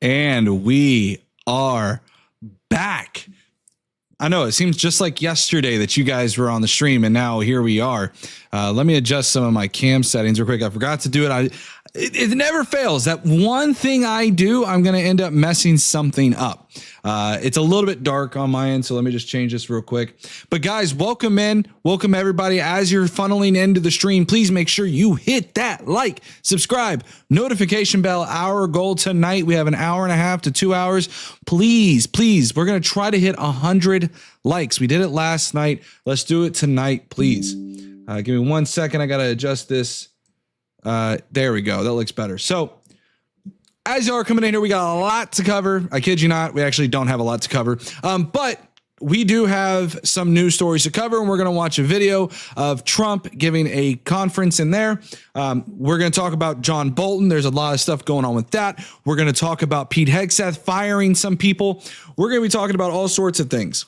And we are back. I know it seems just like yesterday that you guys were on the stream, and now here we are. Let me adjust some of my cam settings real quick. I forgot to do it. It never fails. That one thing I do, I'm going to end up messing something up. It's a little bit dark on my end, so let me just change this real quick. But guys, welcome in. Welcome everybody. As you're funneling into the stream, please make sure you hit that like, subscribe, notification bell. Our goal tonight, we have an hour and a half to 2 hours. Please, we're going to try to hit 100 likes. We did it last night. Let's do it tonight, please. Give me 1 second. I got to adjust this. There we go. That looks better. So as you are coming in here, we got a lot to cover. I kid you not. We actually don't have a lot to cover. But we do have some news stories to cover, and we're going to watch a video of Trump giving a conference in there. We're going to talk about John Bolton. There's a lot of stuff going on with that. We're going to talk about Pete Hegseth firing some people. We're going to be talking about all sorts of things.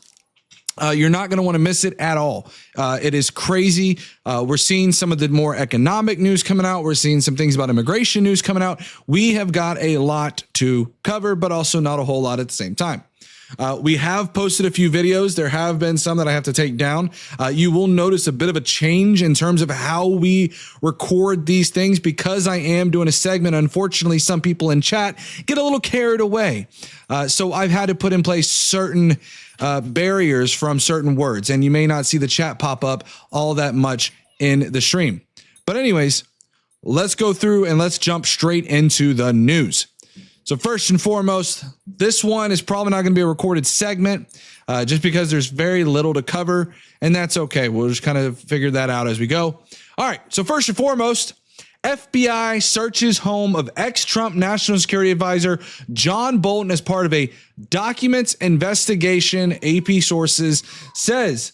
You're not going to want to miss it at all. It is crazy. We're seeing some of the more economic news coming out. We're seeing some things about immigration news coming out. We have got a lot to cover, but also not a whole lot at the same time. We have posted a few videos. There have been some that I have to take down. You will notice a bit of a change in terms of how we record these things because I am doing a segment. Unfortunately, some people in chat get a little carried away. So I've had to put in place certain barriers from certain words, and you may not see the chat pop up all that much in the stream. But anyways, let's go through and let's jump straight into the news. So first and foremost, this one is probably not going to be a recorded segment just because there's very little to cover, and that's okay. We'll just kind of figure that out as we go. All right. So first and foremost, FBI searches home of ex-Trump National Security Advisor John Bolton as part of a documents investigation, AP sources says.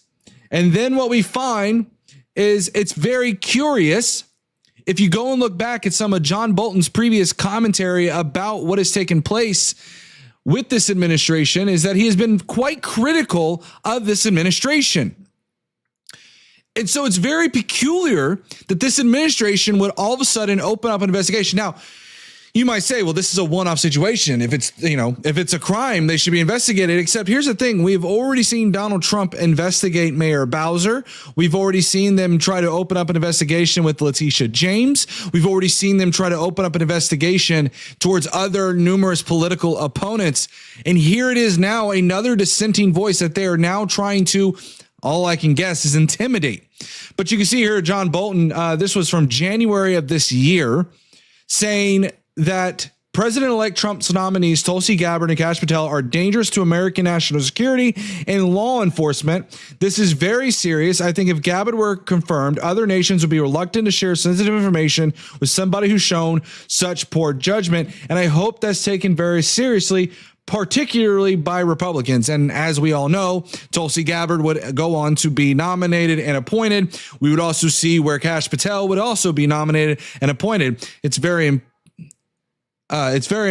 And then what we find is it's very curious. If you go and look back at some of John Bolton's previous commentary about what has taken place with this administration, is that he has been quite critical of this administration. And so it's very peculiar that this administration would all of a sudden open up an investigation. Now, you might say, well, this is a one-off situation. If it's a crime, they should be investigated. Except here's the thing. We've already seen Donald Trump investigate Mayor Bowser. We've already seen them try to open up an investigation with Letitia James. We've already seen them try to open up an investigation towards other numerous political opponents. And here it is now, another dissenting voice that they are now trying to, all I can guess, is intimidate. But you can see here, John Bolton, this was from January of this year, saying that President-elect Trump's nominees, Tulsi Gabbard and Kash Patel, are dangerous to American national security and law enforcement. This is very serious. I think if Gabbard were confirmed, other nations would be reluctant to share sensitive information with somebody who's shown such poor judgment. And I hope that's taken very seriously, particularly by Republicans. And as we all know, Tulsi Gabbard would go on to be nominated and appointed. We would also see where Kash Patel would also be nominated and appointed. It's very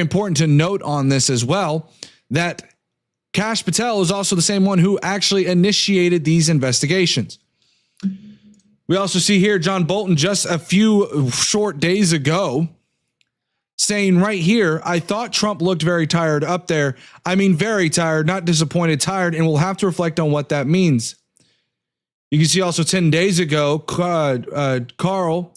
important to note on this as well that Kash Patel is also the same one who actually initiated these investigations. We also see here John Bolton just a few short days ago saying right here, I thought Trump looked very tired up there. I mean, very tired, not disappointed, tired, and we'll have to reflect on what that means. You can see also 10 days ago, Carl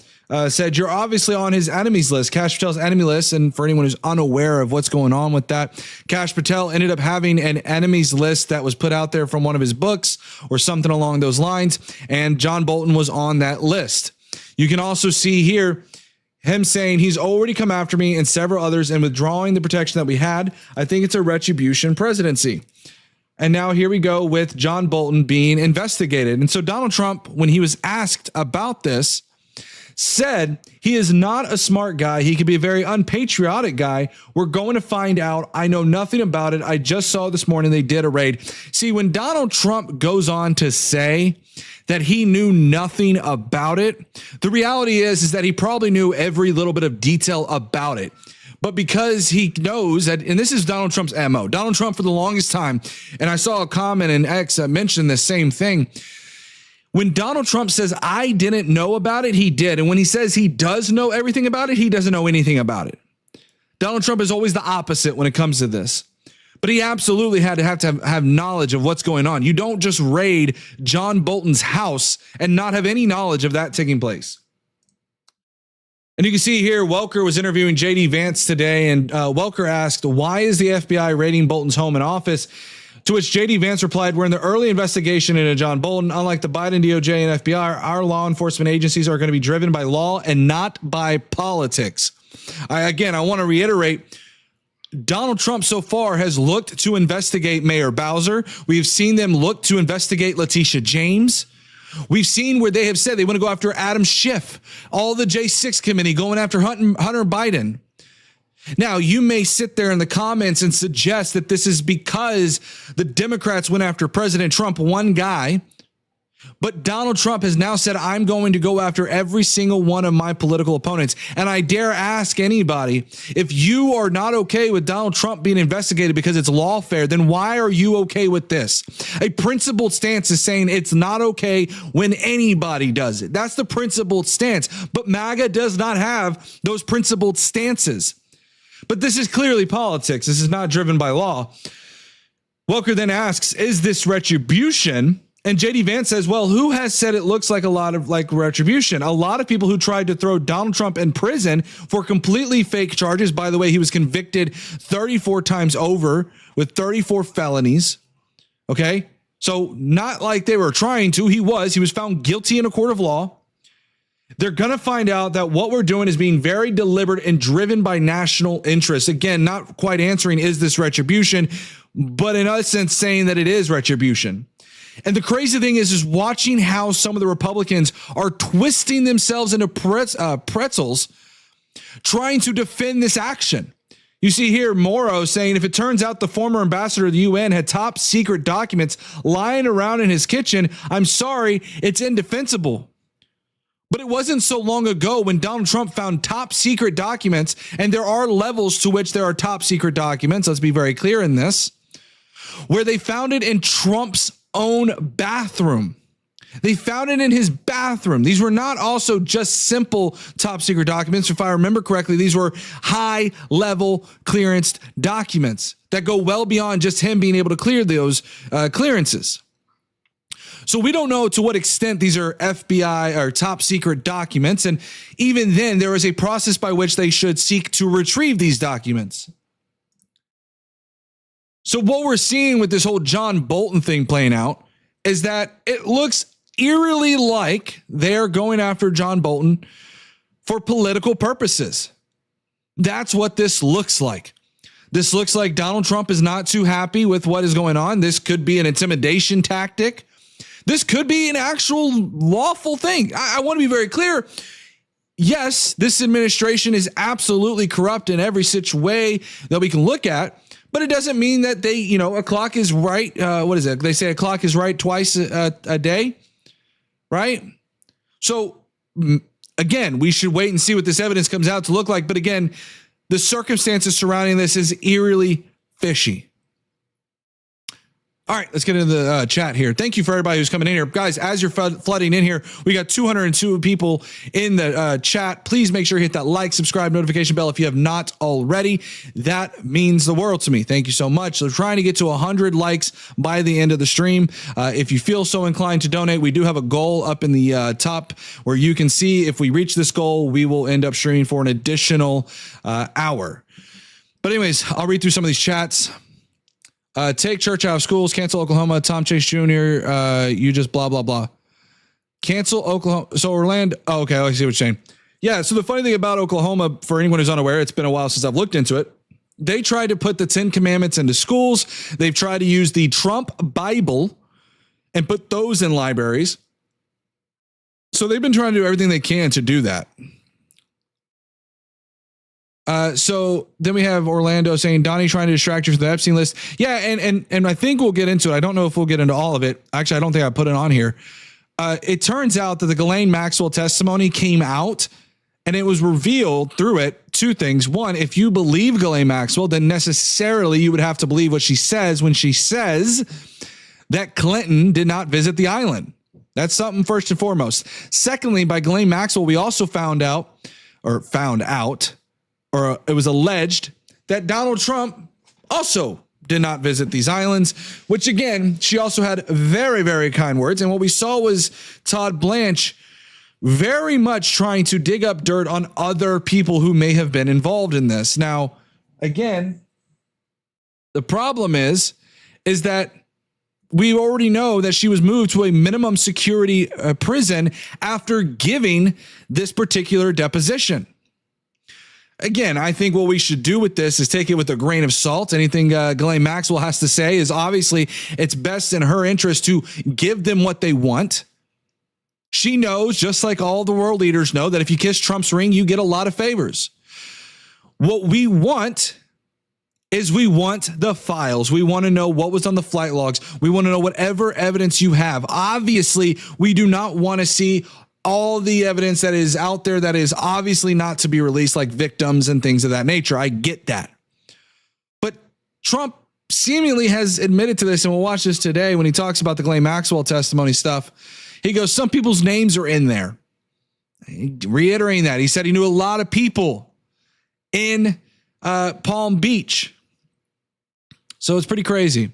said, you're obviously on his enemies list, Kash Patel's enemy list. And for anyone who's unaware of what's going on with that, Kash Patel ended up having an enemies list that was put out there from one of his books or something along those lines. And John Bolton was on that list. You can also see here him saying he's already come after me and several others and withdrawing the protection that we had. I think it's a retribution presidency. And now here we go with John Bolton being investigated. And so Donald Trump, when he was asked about this, said he is not a smart guy. He could be a very unpatriotic guy. We're going to find out. I know nothing about it. I just saw this morning they did a raid. See, when Donald Trump goes on to say that he knew nothing about it, the reality is that he probably knew every little bit of detail about it. But because he knows that, and this is Donald Trump's MO, Donald Trump for the longest time, and I saw a comment in X that mentioned the same thing. When Donald Trump says, I didn't know about it, he did. And when he says he does know everything about it, he doesn't know anything about it. Donald Trump is always the opposite when it comes to this. But he absolutely had to have knowledge of what's going on. You don't just raid John Bolton's house and not have any knowledge of that taking place. And you can see here, Welker was interviewing J.D. Vance today, and Welker asked, why is the FBI raiding Bolton's home and office? To which J.D. Vance replied, we're in the early investigation into John Bolton. Unlike the Biden DOJ and FBI, our law enforcement agencies are going to be driven by law and not by politics. I want to reiterate, Donald Trump so far has looked to investigate Mayor Bowser. We've seen them look to investigate Letitia James. We've seen where they have said they want to go after Adam Schiff, all the J6 committee going after Hunter Biden. Now, you may sit there in the comments and suggest that this is because the Democrats went after President Trump, one guy. But Donald Trump has now said, I'm going to go after every single one of my political opponents. And I dare ask anybody, if you are not okay with Donald Trump being investigated because it's lawfare, then why are you okay with this? A principled stance is saying it's not okay when anybody does it. That's the principled stance. But MAGA does not have those principled stances. But this is clearly politics. This is not driven by law. Welker then asks, is this retribution? And J.D. Vance says, well, who has said it looks like a lot of retribution? A lot of people who tried to throw Donald Trump in prison for completely fake charges. By the way, he was convicted 34 times over with 34 felonies. Okay. So not like they were trying to. He was found guilty in a court of law. They're going to find out that what we're doing is being very deliberate and driven by national interest. Again, not quite answering, is this retribution, but in essence saying that it is retribution. And the crazy thing is watching how some of the Republicans are twisting themselves into pretzels, trying to defend this action. You see here Morrow saying, if it turns out the former ambassador of the UN had top secret documents lying around in his kitchen, I'm sorry, it's indefensible. But it wasn't so long ago when Donald Trump found top secret documents, and there are levels to which there are top secret documents. Let's be very clear in this, where they found it in Trump's own bathroom. They found it in his bathroom. These were not also just simple top secret documents. If I remember correctly, these were high level clearance documents that go well beyond just him being able to clear those clearances. So we don't know to what extent these are FBI or top secret documents. And even then, there is a process by which they should seek to retrieve these documents. So what we're seeing with this whole John Bolton thing playing out is that it looks eerily like they're going after John Bolton for political purposes. That's what this looks like. This looks like Donald Trump is not too happy with what is going on. This could be an intimidation tactic. This could be an actual lawful thing. I want to be very clear. Yes, this administration is absolutely corrupt in every such way that we can look at. But it doesn't mean that they, a clock is right. What is it? They say a clock is right twice a day, right? So again, we should wait and see what this evidence comes out to look like. But again, the circumstances surrounding this is eerily fishy. All right, let's get into the chat here. Thank you for everybody who's coming in here. Guys, as you're flooding in here, we got 202 people in the chat. Please make sure you hit that like, subscribe, notification bell if you have not already. That means the world to me. Thank you so much. So trying to get to 100 likes by the end of the stream. If you feel so inclined to donate, we do have a goal up in the top where you can see if we reach this goal, we will end up streaming for an additional hour. But anyways, I'll read through some of these chats. Take church out of schools, cancel Oklahoma, Tom Chase Jr., you just blah, blah, blah. Cancel Oklahoma. So Orlando. Oh, okay. I see what you're saying. Yeah. So the funny thing about Oklahoma, for anyone who's unaware, it's been a while since I've looked into it. They tried to put the 10 Commandments into schools. They've tried to use the Trump Bible and put those in libraries. So they've been trying to do everything they can to do that. So then we have Orlando saying, Donnie trying to distract you from the Epstein list. Yeah. And I think we'll get into it. I don't know if we'll get into all of it. Actually, I don't think I put it on here. It turns out that the Ghislaine Maxwell testimony came out and it was revealed through it two things. One, if you believe Ghislaine Maxwell, then necessarily you would have to believe what she says when she says that Clinton did not visit the island. That's something first and foremost. Secondly, by Ghislaine Maxwell, we also found out or it was alleged that Donald Trump also did not visit these islands, which again, she also had very, very kind words. And what we saw was Todd Blanche very much trying to dig up dirt on other people who may have been involved in this. Now, again, the problem is that we already know that she was moved to a minimum security prison after giving this particular deposition. Again, I think what we should do with this is take it with a grain of salt. Anything Ghislaine Maxwell has to say is obviously it's best in her interest to give them what they want. She knows, just like all the world leaders know, that if you kiss Trump's ring, you get a lot of favors. What we want is we want the files. We want to know what was on the flight logs. We want to know whatever evidence you have. Obviously, we do not want to see all the evidence that is out there that is obviously not to be released, like victims and things of that nature. I get that. But Trump seemingly has admitted to this, and we'll watch this today when he talks about the Ghislaine Maxwell testimony stuff. He goes, some people's names are in there. Reiterating that. He said he knew a lot of people in Palm Beach. So it's pretty crazy.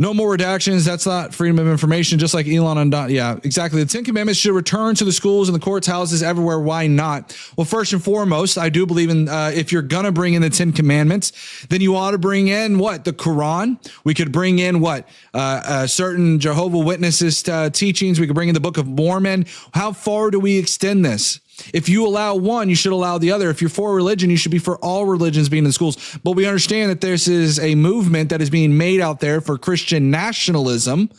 No more redactions. That's not freedom of information, just like Elon and Don. Yeah, exactly. The 10 Commandments should return to the schools and the courts, houses, everywhere. Why not? Well, first and foremost, I do believe in if you're going to bring in the 10 Commandments, then you ought to bring in what? The Quran. We could bring in what? Certain Jehovah Witnesses teachings. We could bring in the Book of Mormon. How far do we extend this? If you allow one, you should allow the other. If you're for religion, you should be for all religions being in the schools. But we understand that this is a movement that is being made out there for Christian nationalism.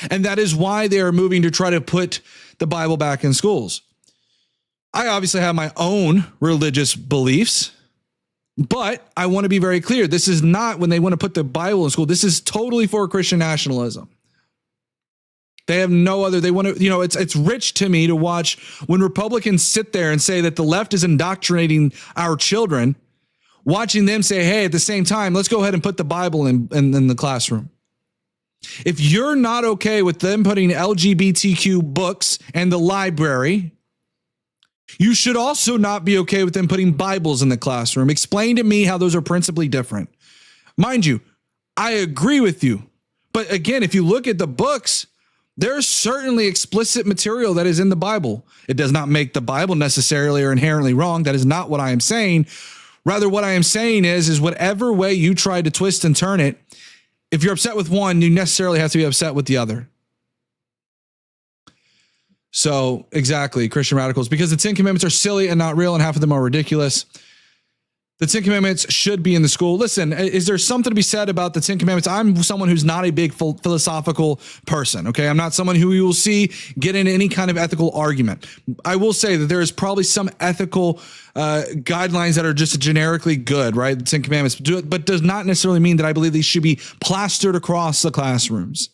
And that is why they are moving to try to put the Bible back in schools. I obviously have my own religious beliefs, but I want to be very clear. This is not when they want to put the Bible in school. This is totally for Christian nationalism. They have no other, they want to, it's rich to me to watch when Republicans sit there and say that the left is indoctrinating our children, watching them say, hey, at the same time, let's go ahead and put the Bible in the classroom. If you're not okay with them putting LGBTQ books in the library, you should also not be okay with them putting Bibles in the classroom. Explain to me how those are principally different. Mind you, I agree with you. But again, if you look at the books, there's certainly explicit material that is in the Bible. It does not make the Bible necessarily or inherently wrong. That is not what I am saying. Rather, what I am saying is whatever way you try to twist and turn it, if you're upset with one, you necessarily have to be upset with the other. So exactly, Christian radicals, because the 10 Commandments are silly and not real, and half of them are ridiculous. The 10 Commandments should be in the school. Listen, is there something to be said about the 10 Commandments? I'm someone who's not a big philosophical person, okay? I'm not someone who you will see get into any kind of ethical argument. I will say that there is probably some ethical guidelines that are just generically good, right? The 10 Commandments, but does not necessarily mean that I believe these should be plastered across the classrooms.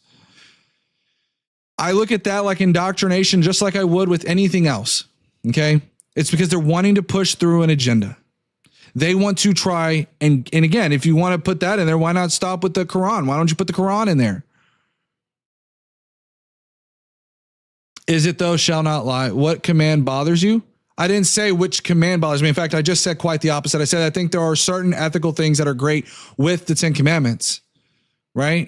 I look at that like indoctrination, just like I would with anything else, okay? It's because they're wanting to push through an agenda. They want to try, and again, if you want to put that in there, why not stop with the Quran? Why don't you put the Quran in there? Is it thou shalt not lie? What command bothers you? I didn't say which command bothers me. In fact, I just said quite the opposite. I said I think there are certain ethical things that are great with the 10 Commandments, right?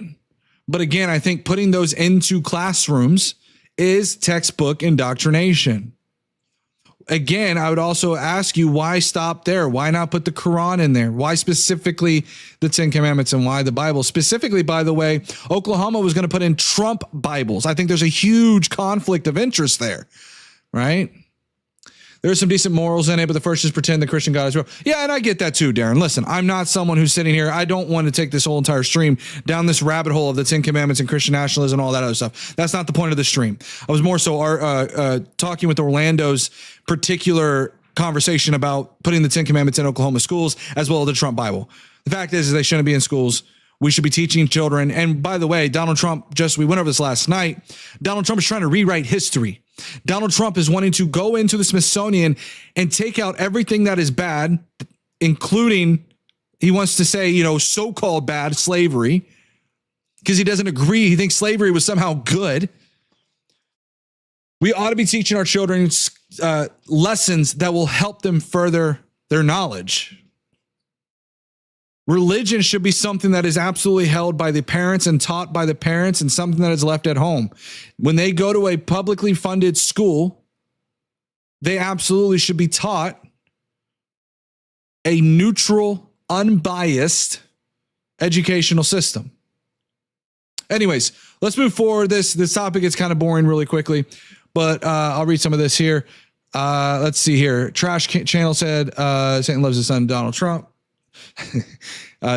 But again, I think putting those into classrooms is textbook indoctrination. Again, I would also ask you, why stop there? Why not put the Quran in there? Why specifically the 10 Commandments and why the Bible? Specifically, by the way, Oklahoma was going to put in Trump Bibles. I think there's a huge conflict of interest there, right? There's some decent morals in it, but the first is pretend the Christian God is real. Yeah, and I get that too, Darren. Listen, I'm not someone who's sitting here. I don't want to take this whole entire stream down this rabbit hole of the 10 Commandments and Christian nationalism and all that other stuff. That's not the point of the stream. I was more so talking with Orlando's particular conversation about putting the 10 Commandments in Oklahoma schools as well as the Trump Bible. The fact is they shouldn't be in schools. We should be teaching children. And by the way, Donald Trump, we went over this last night. Donald Trump is trying to rewrite history. Donald Trump is wanting to go into the Smithsonian and take out everything that is bad, including, he wants to say, so-called bad slavery, because he doesn't agree. He thinks slavery was somehow good. We ought to be teaching our children lessons that will help them further their knowledge. Religion should be something that is absolutely held by the parents and taught by the parents and something that is left at home. When they go to a publicly funded school, they absolutely should be taught a neutral, unbiased educational system. Anyways, let's move forward. This topic is kind of boring really quickly, but I'll read some of this here. Let's see here. Trash Channel said Satan loves his son, Donald Trump.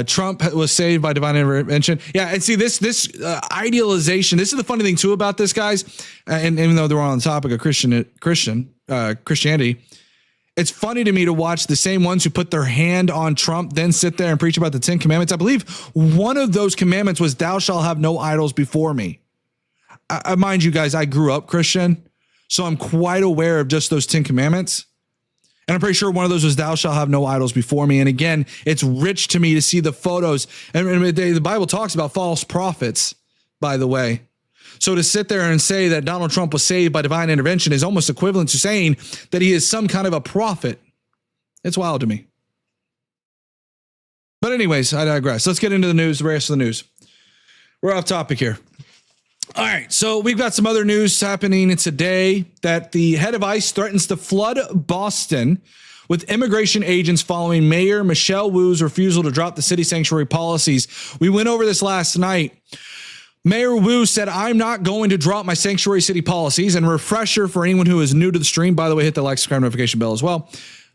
Trump was saved by divine intervention. Yeah, and see this idealization. This is the funny thing too about this, guys. And even though they're on the topic of Christianity, it's funny to me to watch the same ones who put their hand on Trump then sit there and preach about the 10 commandments. I believe one of those commandments was "Thou shalt have no idols before me." Mind you, guys, I grew up Christian, so I'm quite aware of just those 10 commandments. And I'm pretty sure one of those was "Thou shalt have no idols before me." And again, it's rich to me to see the photos. And the Bible talks about false prophets, by the way. So to sit there and say that Donald Trump was saved by divine intervention is almost equivalent to saying that he is some kind of a prophet. It's wild to me. But anyways, I digress. Let's get into the news, the rest of the news. We're off topic here. All right, so we've got some other news happening today that the head of ICE threatens to flood Boston with immigration agents following Mayor Michelle Wu's refusal to drop the city sanctuary policies. We went over this last night. Mayor Wu said, "I'm not going to drop my sanctuary city policies." And refresher for anyone who is new to the stream, by the way, hit the like, subscribe, notification bell as well.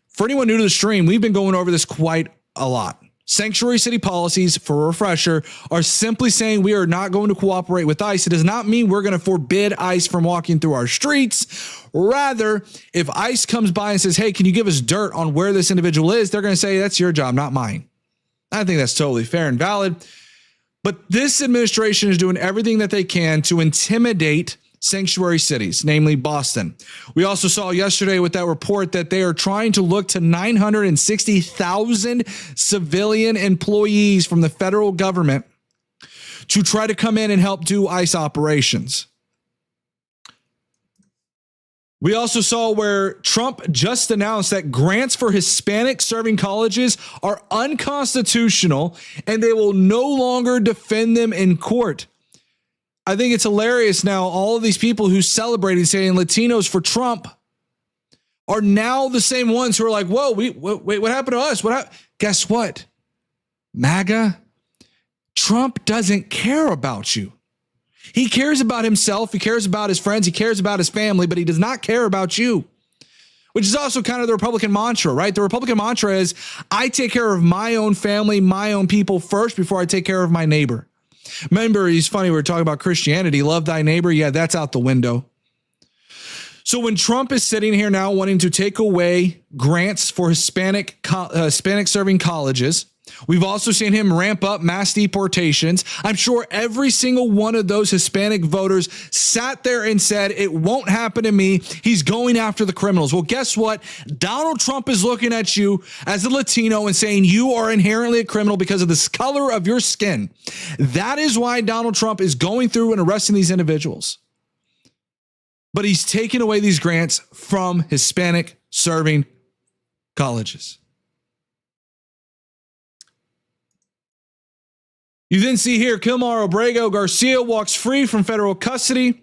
For anyone new to the stream, we've been going over this quite a lot. Sanctuary city policies, for a refresher, are simply saying we are not going to cooperate with ICE. It does not mean we're going to forbid ICE from walking through our streets. Rather, if ICE comes by and says, "Hey, can you give us dirt on where this individual is?" they're going to say, "That's your job, not mine." I think that's totally fair and valid. But this administration is doing everything that they can to intimidate sanctuary cities, namely Boston. We also saw yesterday with that report that they are trying to look to 960,000 civilian employees from the federal government to try to come in and help do ICE operations. We also saw where Trump just announced that grants for Hispanic serving colleges are unconstitutional and they will no longer defend them in court. I think it's hilarious now. All of these people who celebrated saying Latinos for Trump are now the same ones who are like, whoa, wait, what happened to us? Guess what? MAGA, Trump doesn't care about you. He cares about himself. He cares about his friends. He cares about his family, but he does not care about you, which is also kind of the Republican mantra, right? The Republican mantra is, I take care of my own family, my own people first before I take care of my neighbor. Remember, he's funny. We were talking about Christianity. Love thy neighbor. Yeah, that's out the window. So when Trump is sitting here now wanting to take away grants for Hispanic serving colleges, we've also seen him ramp up mass deportations. I'm sure every single one of those Hispanic voters sat there and said, it won't happen to me. He's going after the criminals. Well, guess what? Donald Trump is looking at you as a Latino and saying you are inherently a criminal because of the color of your skin. That is why Donald Trump is going through and arresting these individuals. But he's taking away these grants from Hispanic serving colleges. You then see here, Kilmar Abrego Garcia walks free from federal custody.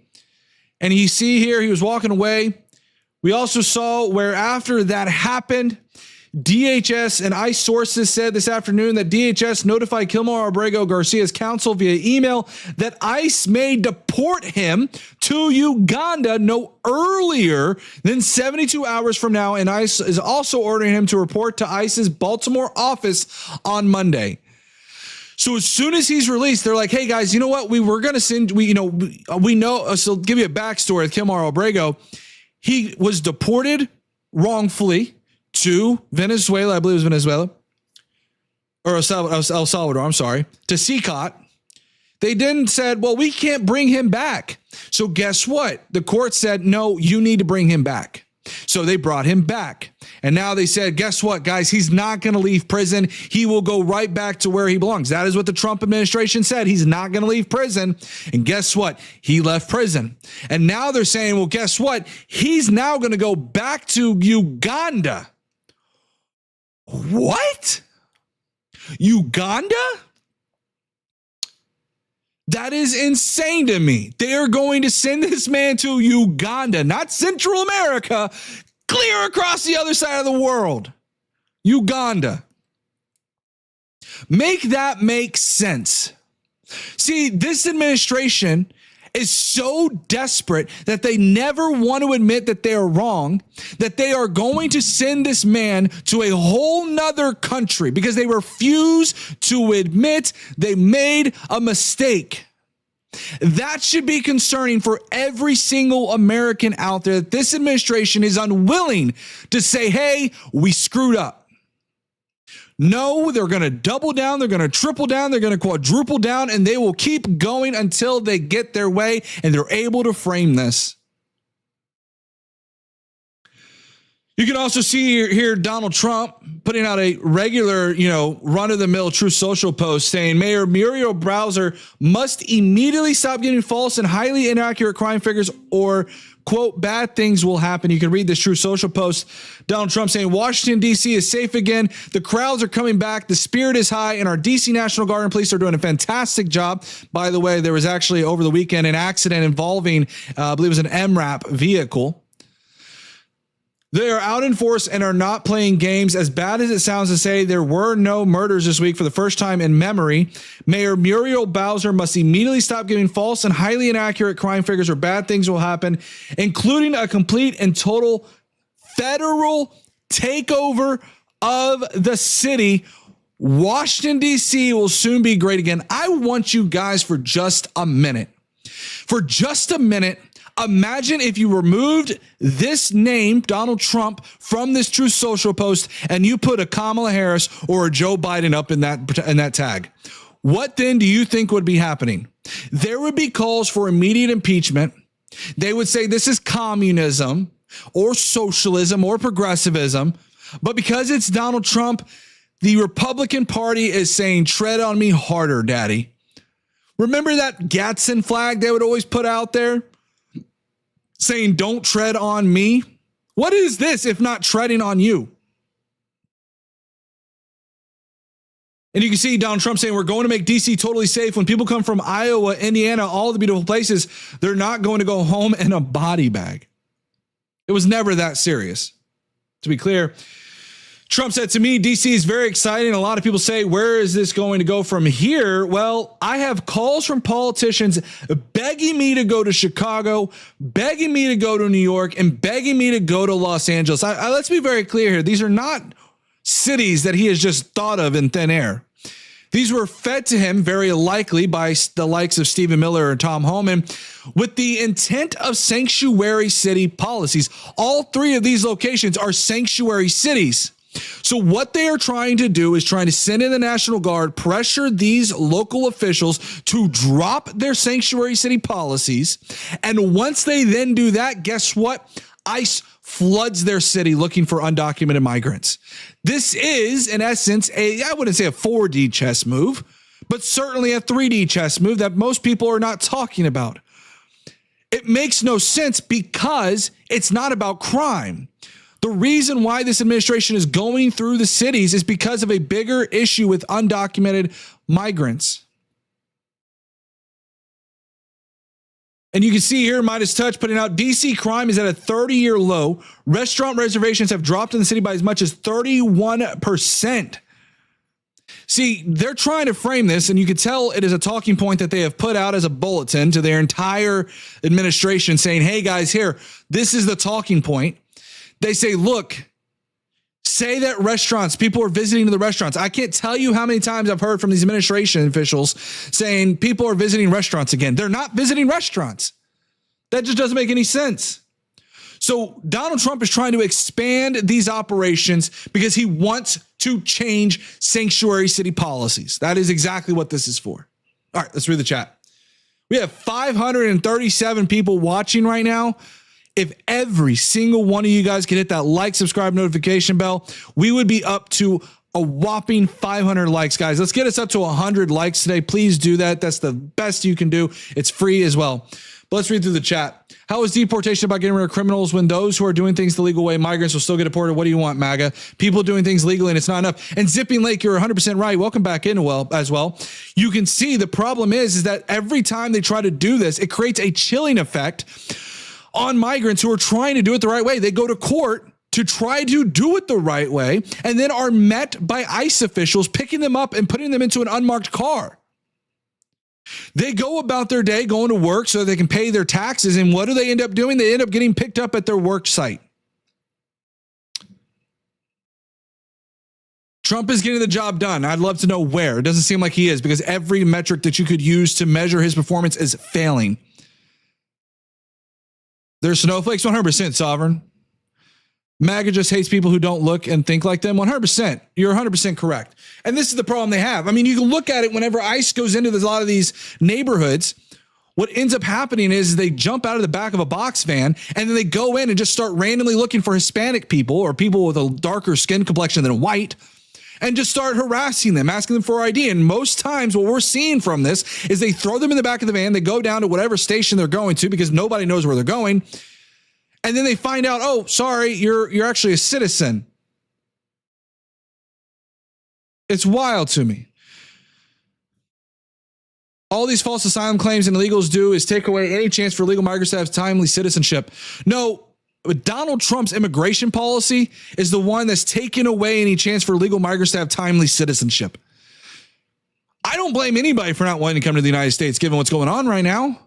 And you see here, he was walking away. We also saw where after that happened, DHS and ICE sources said this afternoon that DHS notified Kilmar Abrego Garcia's counsel via email that ICE may deport him to Uganda no earlier than 72 hours from now. And ICE is also ordering him to report to ICE's Baltimore office on Monday. So as soon as he's released, they're like, hey, guys, you know what? We were going to send, we know, so give you a backstory of Kilmar Abrego. He was deported wrongfully to Venezuela. I believe it was Venezuela or El Salvador. I'm sorry, to CCOT. They then said, well, we can't bring him back. So guess what? The court said, no, you need to bring him back. So they brought him back. And now they said, guess what, guys? He's not going to leave prison. He will go right back to where he belongs. That is what the Trump administration said. He's not going to leave prison. And guess what? He left prison. And now they're saying, well, guess what? He's now going to go back to Uganda. What? Uganda? That is insane to me. They are going to send this man to Uganda, not Central America, clear across the other side of the world. Uganda. Make that make sense. See, this administration is so desperate that they never want to admit that they are wrong, that they are going to send this man to a whole nother country because they refuse to admit they made a mistake. That should be concerning for every single American out there, that this administration is unwilling to say, hey, we screwed up. No, they're going to double down. They're going to triple down. They're going to quadruple down, and they will keep going until they get their way and they're able to frame this. You can also see here Donald Trump putting out a regular, run-of-the-mill Truth Social post saying Mayor Muriel Bowser must immediately stop giving false and highly inaccurate crime figures or, quote, bad things will happen. You can read this Truth Social post. Donald Trump saying Washington, D.C. is safe again. The crowds are coming back. The spirit is high, and our D.C. National Guard and police are doing a fantastic job. By the way, there was actually over the weekend an accident involving, I believe it was an MRAP vehicle. They are out in force and are not playing games. As bad as it sounds to say, there were no murders this week for the first time in memory. Mayor Muriel Bowser must immediately stop giving false and highly inaccurate crime figures or bad things will happen, including a complete and total federal takeover of the city. Washington, D.C. will soon be great again. I want you guys for just a minute. Imagine if you removed this name, Donald Trump, from this Truth Social post and you put a Kamala Harris or a Joe Biden up in that tag. What then do you think would be happening? There would be calls for immediate impeachment. They would say this is communism or socialism or progressivism. But because it's Donald Trump, the Republican Party is saying, tread on me harder, daddy. Remember that Gadsden flag they would always put out there? Saying, don't tread on me. What is this if not treading on you? And you can see Donald Trump saying, we're going to make DC totally safe. When people come from Iowa, Indiana, all the beautiful places, they're not going to go home in a body bag. It was never that serious. To be clear, Trump said to me, DC is very exciting. A lot of people say, where is this going to go from here? Well, I have calls from politicians begging me to go to Chicago, begging me to go to New York, and begging me to go to Los Angeles. Let's be very clear here. These are not cities that he has just thought of in thin air. These were fed to him very likely by the likes of Stephen Miller and Tom Homan with the intent of sanctuary city policies. All three of these locations are sanctuary cities. So what they are trying to do is trying to send in the National Guard, pressure these local officials to drop their sanctuary city policies. And once they then do that, guess what? ICE floods their city looking for undocumented migrants. This is, in essence, I wouldn't say a 4D chess move, but certainly a 3D chess move that most people are not talking about. It makes no sense because it's not about crime. The reason why this administration is going through the cities is because of a bigger issue with undocumented migrants. And you can see here, Midas Touch putting out DC crime is at a 30-year low. Restaurant reservations have dropped in the city by as much as 31%. See, they're trying to frame this, and you can tell it is a talking point that they have put out as a bulletin to their entire administration saying, hey guys, here, this is the talking point. They say, look, say that restaurants, people are visiting the restaurants. I can't tell you how many times I've heard from these administration officials saying people are visiting restaurants again. They're not visiting restaurants. That just doesn't make any sense. So Donald Trump is trying to expand these operations because he wants to change sanctuary city policies. That is exactly what this is for. All right, let's read the chat. We have 537 people watching right now. If every single one of you guys could hit that like, subscribe, notification bell, we would be up to a whopping 500 likes, guys. Let's get us up to 100 likes today. Please do that. That's the best you can do. It's free as well. But let's read through the chat. How is deportation about getting rid of criminals when those who are doing things the legal way, migrants, will still get deported? What do you want, MAGA? People doing things legally and it's not enough. And Zipping Lake, you're 100% right. Welcome back in as well. You can see the problem is that every time they try to do this, it creates a chilling effect on migrants who are trying to do it the right way. They go to court to try to do it the right way and then are met by ICE officials picking them up and putting them into an unmarked car. They go about their day going to work so they can pay their taxes. And what do they end up doing? They end up getting picked up at their work site. Trump is getting the job done. I'd love to know where. It doesn't seem like he is, because every metric that you could use to measure his performance is failing. There's snowflakes, 100% sovereign. MAGA just hates people who don't look and think like them. 100%. You're 100% correct. And this is the problem they have. I mean, you can look at it whenever ICE goes into a lot of these neighborhoods. What ends up happening is they jump out of the back of a box van and then they go in and just start randomly looking for Hispanic people or people with a darker skin complexion than white and just start harassing them, asking them for ID. And most times what we're seeing from this is they throw them in the back of the van. They go down to whatever station they're going to because nobody knows where they're going. And then they find out, oh, sorry, you're actually a citizen. It's wild to me. All these false asylum claims and illegals do is take away any chance for illegal migrants to have timely citizenship. No, Donald Trump's immigration policy is the one that's taken away any chance for illegal migrants to have timely citizenship. I don't blame anybody for not wanting to come to the United States, given what's going on right now.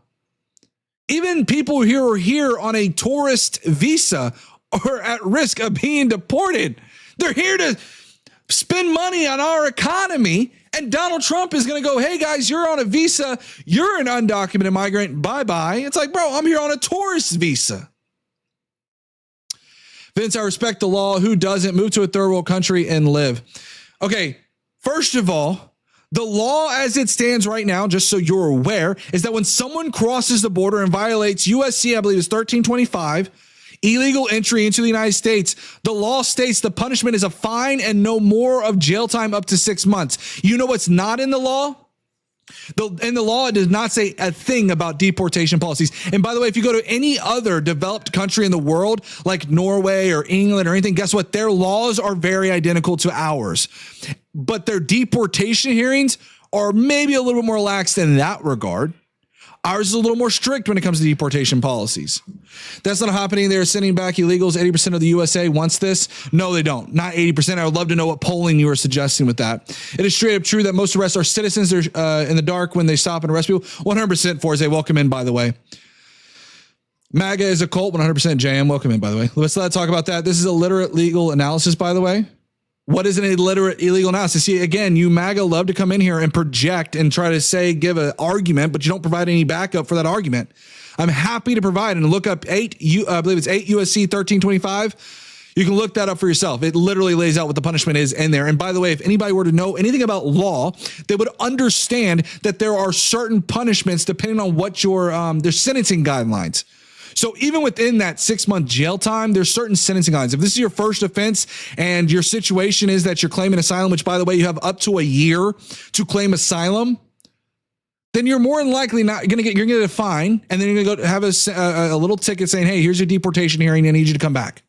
Even people who are here on a tourist visa are at risk of being deported. They're here to spend money on our economy. And Donald Trump is going to go, hey, guys, you're on a visa. You're an undocumented migrant. Bye-bye. It's like, bro, I'm here on a tourist visa. Vince, I respect the law. Who doesn't? Move to a third world country and live. Okay, first of all, the law as it stands right now, just so you're aware, is that when someone crosses the border and violates USC, I believe it's 1325, illegal entry into the United States, the law states the punishment is a fine and no more of jail time up to 6 months. You know what's not in the law? In the law, it does not say a thing about deportation policies. And by the way, if you go to any other developed country in the world, like Norway or England or anything, guess what? Their laws are very identical to ours. But their deportation hearings are maybe a little bit more lax in that regard. Ours is a little more strict when it comes to deportation policies. That's not happening. They're sending back illegals. 80% of the USA wants this. No, they don't. Not 80%. I would love to know what polling you are suggesting with that. It is straight up true that most arrests are citizens. They're in the dark when they stop and arrest people. 100% Forze. Welcome in, by the way. MAGA is a cult. 100% JM. Welcome in, by the way. Let's not talk about that. This is a literate legal analysis, by the way. What is an illiterate illegal analysis? See, again, you MAGA love to come in here and project and try to say, give an argument, but you don't provide any backup for that argument. I'm happy to provide and look up I believe it's 8 USC 1325. You can look that up for yourself. It literally lays out what the punishment is in there. And by the way, if anybody were to know anything about law, they would understand that there are certain punishments depending on what your there's sentencing guidelines. So even within that 6-month jail time, there's certain sentencing guidelines. If this is your first offense and your situation is that you're claiming asylum, which by the way, you have up to a year to claim asylum, then you're more than likely not going to you're going to get a fine. And then you're going to go have a little ticket saying, hey, here's your deportation hearing. I need you to come back.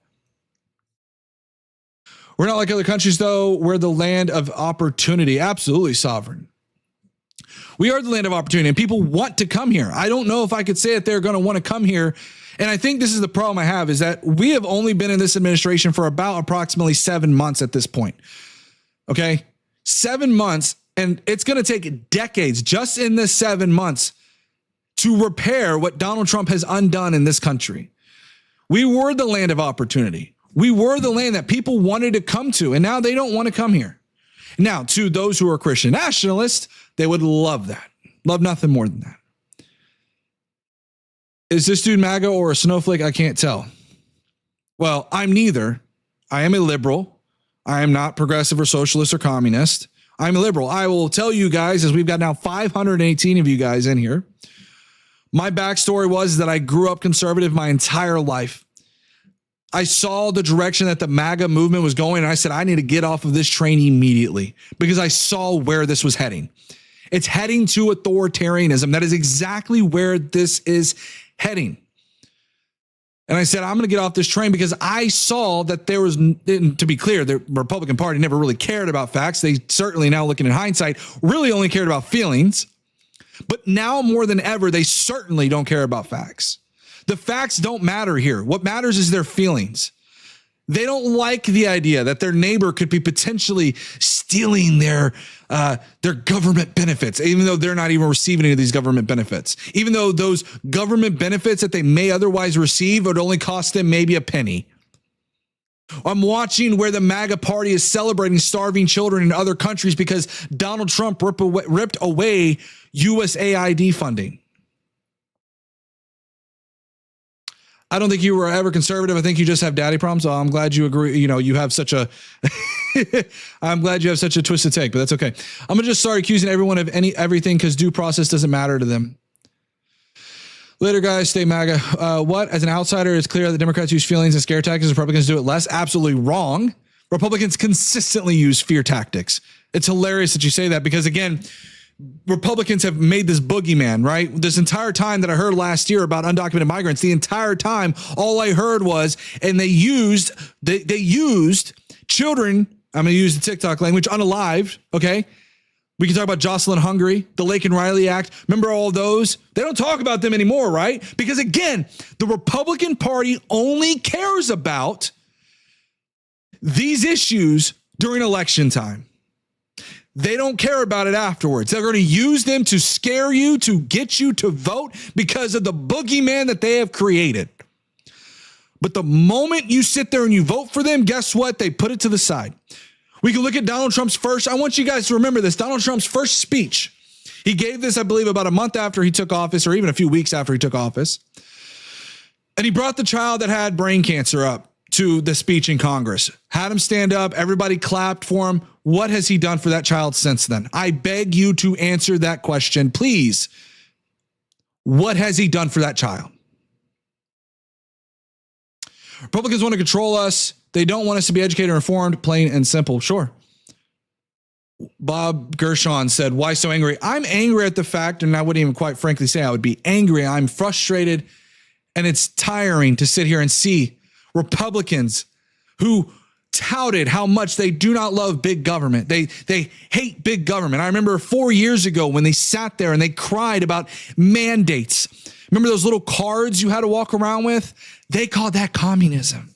We're not like other countries, though. We're the land of opportunity. Absolutely sovereign. We are the land of opportunity and people want to come here. I don't know if I could say that they're going to want to come here. And I think this is the problem I have is that we have only been in this administration for about approximately 7 months at this point. Okay. 7 months. And it's going to take decades just in this 7 months to repair what Donald Trump has undone in this country. We were the land of opportunity. We were the land that people wanted to come to, and now they don't want to come here. Now, to those who are Christian nationalists, they would love that. Love nothing more than that. Is this dude MAGA or a snowflake? I can't tell. Well, I'm neither. I am a liberal. I am not progressive or socialist or communist. I'm a liberal. I will tell you guys, as we've got now 518 of you guys in here, my backstory was that I grew up conservative my entire life. I saw the direction that the MAGA movement was going, and I said, I need to get off of this train immediately because I saw where this was heading. It's heading to authoritarianism. That is exactly where this is heading. And I said, I'm going to get off this train because I saw that there was, to be clear, the Republican Party never really cared about facts. They certainly, now looking in hindsight, really only cared about feelings. But now more than ever, they certainly don't care about facts. The facts don't matter here. What matters is their feelings. They don't like the idea that their neighbor could be potentially stealing their government benefits, even though they're not even receiving any of these government benefits. Even though those government benefits that they may otherwise receive would only cost them maybe a penny. I'm watching where the MAGA party is celebrating starving children in other countries because Donald Trump ripped away USAID funding. I don't think you were ever conservative. I think you just have daddy problems. So I'm glad you agree. You have such a, I'm glad you have such a twisted take, but that's okay. I'm going to just start accusing everyone of everything because due process doesn't matter to them. Later, guys, stay MAGA. What? As an outsider, it's clear that Democrats use feelings and scare tactics. Republicans do it less. Absolutely wrong. Republicans consistently use fear tactics. It's hilarious that you say that because, again, Republicans have made this boogeyman, right? This entire time that I heard last year about undocumented migrants, the entire time, all I heard was, and they used children, I'm going to use the TikTok language, unalived, okay? We can talk about Jocelyn Hungary, the Laken Riley Act. Remember all those? They don't talk about them anymore, right? Because again, the Republican Party only cares about these issues during election time. They don't care about it afterwards. They're going to use them to scare you, to get you to vote because of the boogeyman that they have created. But the moment you sit there and you vote for them, guess what? They put it to the side. We can look at Donald Trump's first. I want you guys to remember this. Donald Trump's first speech. He gave this, I believe, about a month after he took office or even a few weeks after he took office. And he brought the child that had brain cancer up to the speech in Congress, had him stand up. Everybody clapped for him. What has he done for that child since then? I beg you to answer that question, please. What has he done for that child? Republicans want to control us. They don't want us to be educated or informed, plain and simple. Sure. Bob Gershon said, why so angry? I'm angry at the fact, and I wouldn't even quite frankly say I would be angry. I'm frustrated, and it's tiring to sit here and see Republicans who touted how much they do not love big government. They hate big government. I remember 4 years ago when they sat there and they cried about mandates. Remember those little cards you had to walk around with? They called that communism.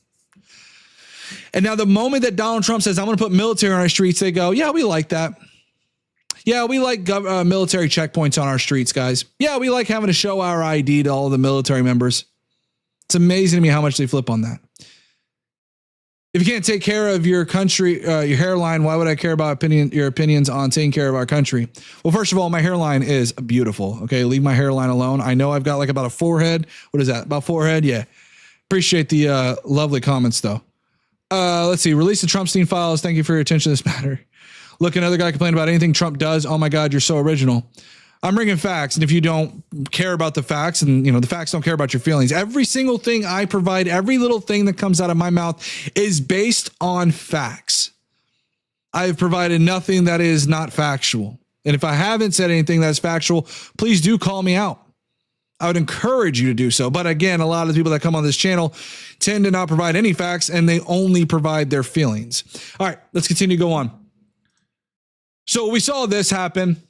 And now the moment that Donald Trump says, I'm going to put military on our streets, they go, yeah, we like that. Yeah, we like military checkpoints on our streets, guys. Yeah, we like having to show our ID to all the military members. It's amazing to me how much they flip on that. If you can't take care of your country, your hairline, why would I care about your opinions on taking care of our country? Well, first of all, my hairline is beautiful. Okay, leave my hairline alone. I know I've got like about a forehead. What is that? About forehead? Yeah. Appreciate the lovely comments, though. Let's see. Release the Trumpstein files. Thank you for your attention to this matter. Look, another guy complained about anything Trump does. Oh my God, you're so original. I'm bringing facts, and if you don't care about the facts, and the facts don't care about your feelings, every single thing I provide, every little thing that comes out of my mouth is based on facts. I have provided nothing that is not factual. And if I haven't said anything that's factual, please do call me out. I would encourage you to do so. But again, a lot of the people that come on this channel tend to not provide any facts, and they only provide their feelings. All right, let's continue to go on. So we saw this happen.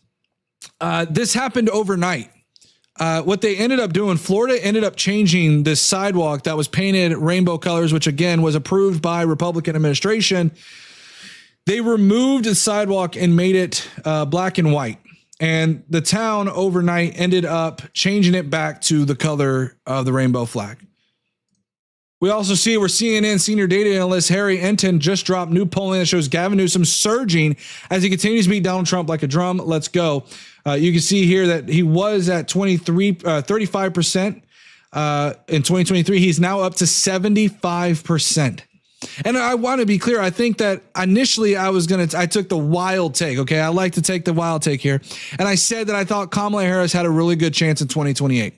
This happened overnight. What they ended up doing, Florida ended up changing this sidewalk that was painted rainbow colors, which again was approved by Republican administration. They removed the sidewalk and made it black and white. And the town overnight ended up changing it back to the color of the rainbow flag. We also see where CNN senior data analyst Harry Enton just dropped new polling that shows Gavin Newsom surging as he continues to beat Donald Trump like a drum. Let's go. You can see here that he was at 35% in 2023. He's now up to 75%. And I want to be clear. I think that initially I took the wild take. Okay. I like to take the wild take here. And I said that I thought Kamala Harris had a really good chance in 2028.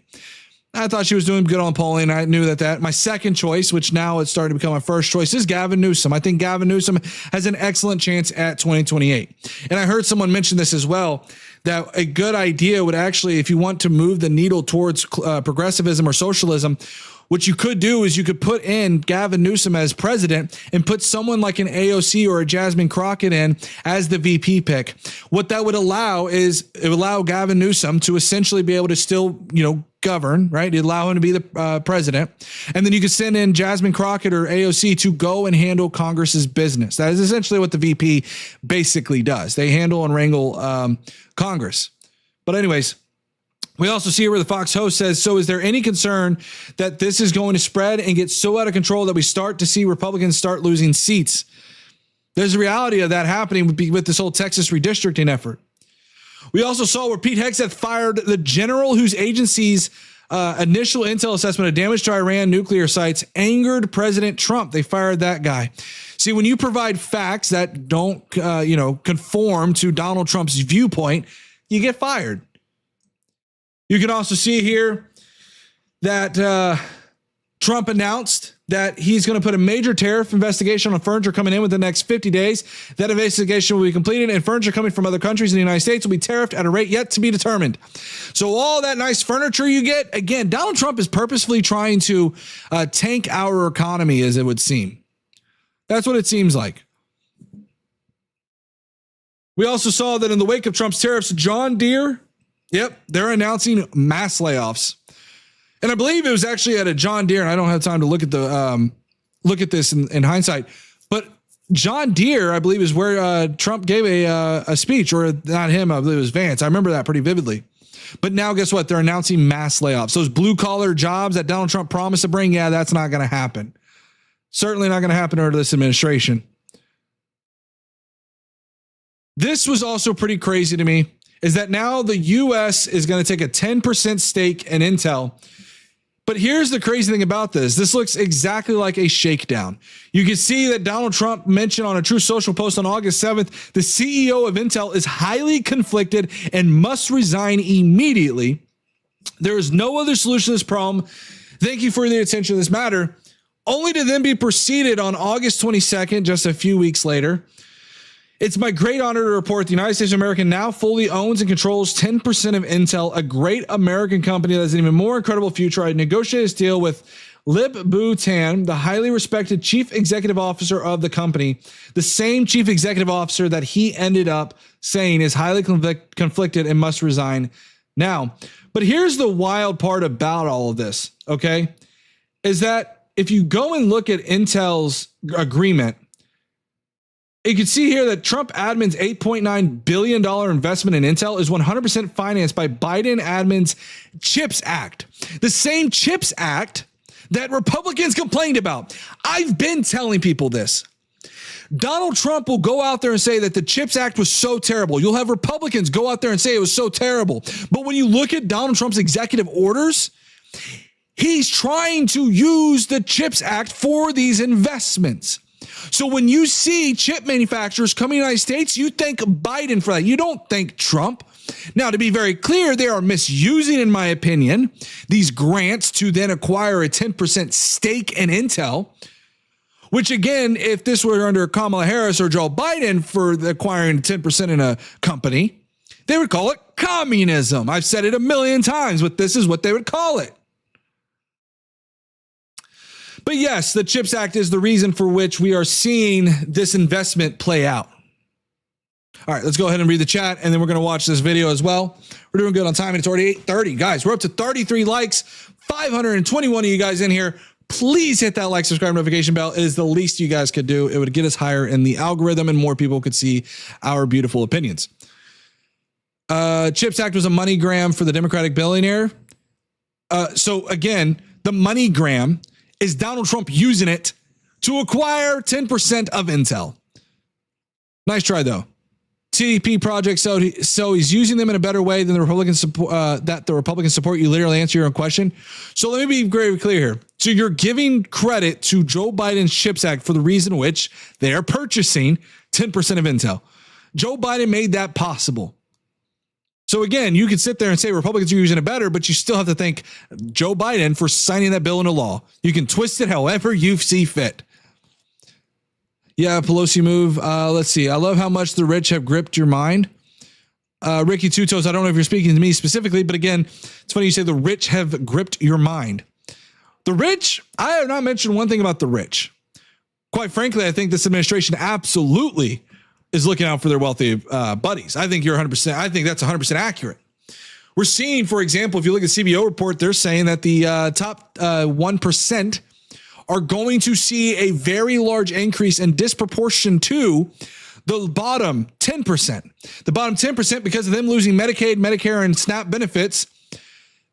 I thought she was doing good on polling. I knew that my second choice, which now it's starting to become my first choice, is Gavin Newsom. I think Gavin Newsom has an excellent chance at 2028. And I heard someone mention this as well, that a good idea would actually, if you want to move the needle towards progressivism or socialism, what you could do is you could put in Gavin Newsom as president and put someone like an AOC or a Jasmine Crockett in as the VP pick. What that would allow is it would allow Gavin Newsom to essentially be able to still, govern, right? It'd allow him to be the president. And then you could send in Jasmine Crockett or AOC to go and handle Congress's business. That is essentially what the VP basically does. They handle and wrangle Congress. But anyways, we also see where the Fox host says, so is there any concern that this is going to spread and get so out of control that we start to see Republicans start losing seats? There's a reality of that happening with this whole Texas redistricting effort. We also saw where Pete Hegseth fired the general whose agency's initial intel assessment of damage to Iran nuclear sites angered President Trump. They fired that guy. See, when you provide facts that don't, conform to Donald Trump's viewpoint, you get fired. You can also see here that Trump announced that he's going to put a major tariff investigation on furniture coming in within the next 50 days. That investigation will be completed, and furniture coming from other countries in the United States will be tariffed at a rate yet to be determined. So all that nice furniture you get, again, Donald Trump is purposefully trying to tank our economy, as it would seem. That's what it seems like. We also saw that in the wake of Trump's tariffs, John Deere, they're announcing mass layoffs. And I believe it was actually at a John Deere, and I don't have time to look at this in hindsight. But John Deere, I believe, is where Trump gave a speech, or not him, I believe it was Vance. I remember that pretty vividly. But now, guess what? They're announcing mass layoffs. Those blue collar jobs that Donald Trump promised to bring, that's not going to happen. Certainly not going to happen under this administration. This was also pretty crazy to me, is that now the U.S. is going to take a 10% stake in Intel. But here's the crazy thing about this. This looks exactly like a shakedown. You can see that Donald Trump mentioned on a Truth Social post on August 7th, the CEO of Intel is highly conflicted and must resign immediately. There is no other solution to this problem. Thank you for the attention to this matter. Only to then be proceeded on August 22nd, just a few weeks later. It's my great honor to report the United States of America now fully owns and controls 10% of Intel, a great American company that has an even more incredible future. I negotiated this deal with Lip-Bu Tan, the highly respected chief executive officer of the company, the same chief executive officer that he ended up saying is highly conflicted and must resign now. But here's the wild part about all of this, okay, is that if you go and look at Intel's agreement, you can see here that Trump admin's $8.9 billion investment in Intel is 100% financed by Biden admin's CHIPS Act. The same CHIPS Act that Republicans complained about. I've been telling people this. Donald Trump will go out there and say that the CHIPS Act was so terrible. You'll have Republicans go out there and say it was so terrible. But when you look at Donald Trump's executive orders, he's trying to use the CHIPS Act for these investments. So when you see chip manufacturers coming to the United States, you thank Biden for that. You don't thank Trump. Now, to be very clear, they are misusing, in my opinion, these grants to then acquire a 10% stake in Intel, which again, if this were under Kamala Harris or Joe Biden for acquiring 10% in a company, they would call it communism. I've said it a million times, but this is what they would call it. But yes, the CHIPS Act is the reason for which we are seeing this investment play out. All right, let's go ahead and read the chat, and then we're going to watch this video as well. We're doing good on time, and it's already 8:30. Guys, we're up to 33 likes, 521 of you guys in here. Please hit that like, subscribe, notification bell. It is the least you guys could do. It would get us higher in the algorithm, and more people could see our beautiful opinions. CHIPS Act was a money gram for the Democratic billionaire. So again, the money gram is Donald Trump using it to acquire 10% of Intel. Nice try, though. TDP project, so he's using them in a better way than the Republicans support. You literally answer your own question. So let me be very clear here. So you're giving credit to Joe Biden's CHIPS Act for the reason which they are purchasing 10% of Intel. Joe Biden made that possible. So again, you could sit there and say Republicans are using it better, but you still have to thank Joe Biden for signing that bill into law. You can twist it however you see fit. Yeah, Pelosi move. Let's see. I love how much the rich have gripped your mind. Ricky Tutos, I don't know if you're speaking to me specifically, but again, it's funny you say the rich have gripped your mind. The rich, I have not mentioned one thing about the rich. Quite frankly, I think this administration absolutely is looking out for their wealthy buddies. I think you're 100%. I think that's 100% accurate. We're seeing, for example, if you look at the CBO report, they're saying that the top 1% are going to see a very large increase in disproportion to the bottom 10%. The bottom 10%, because of them losing Medicaid, Medicare, and SNAP benefits,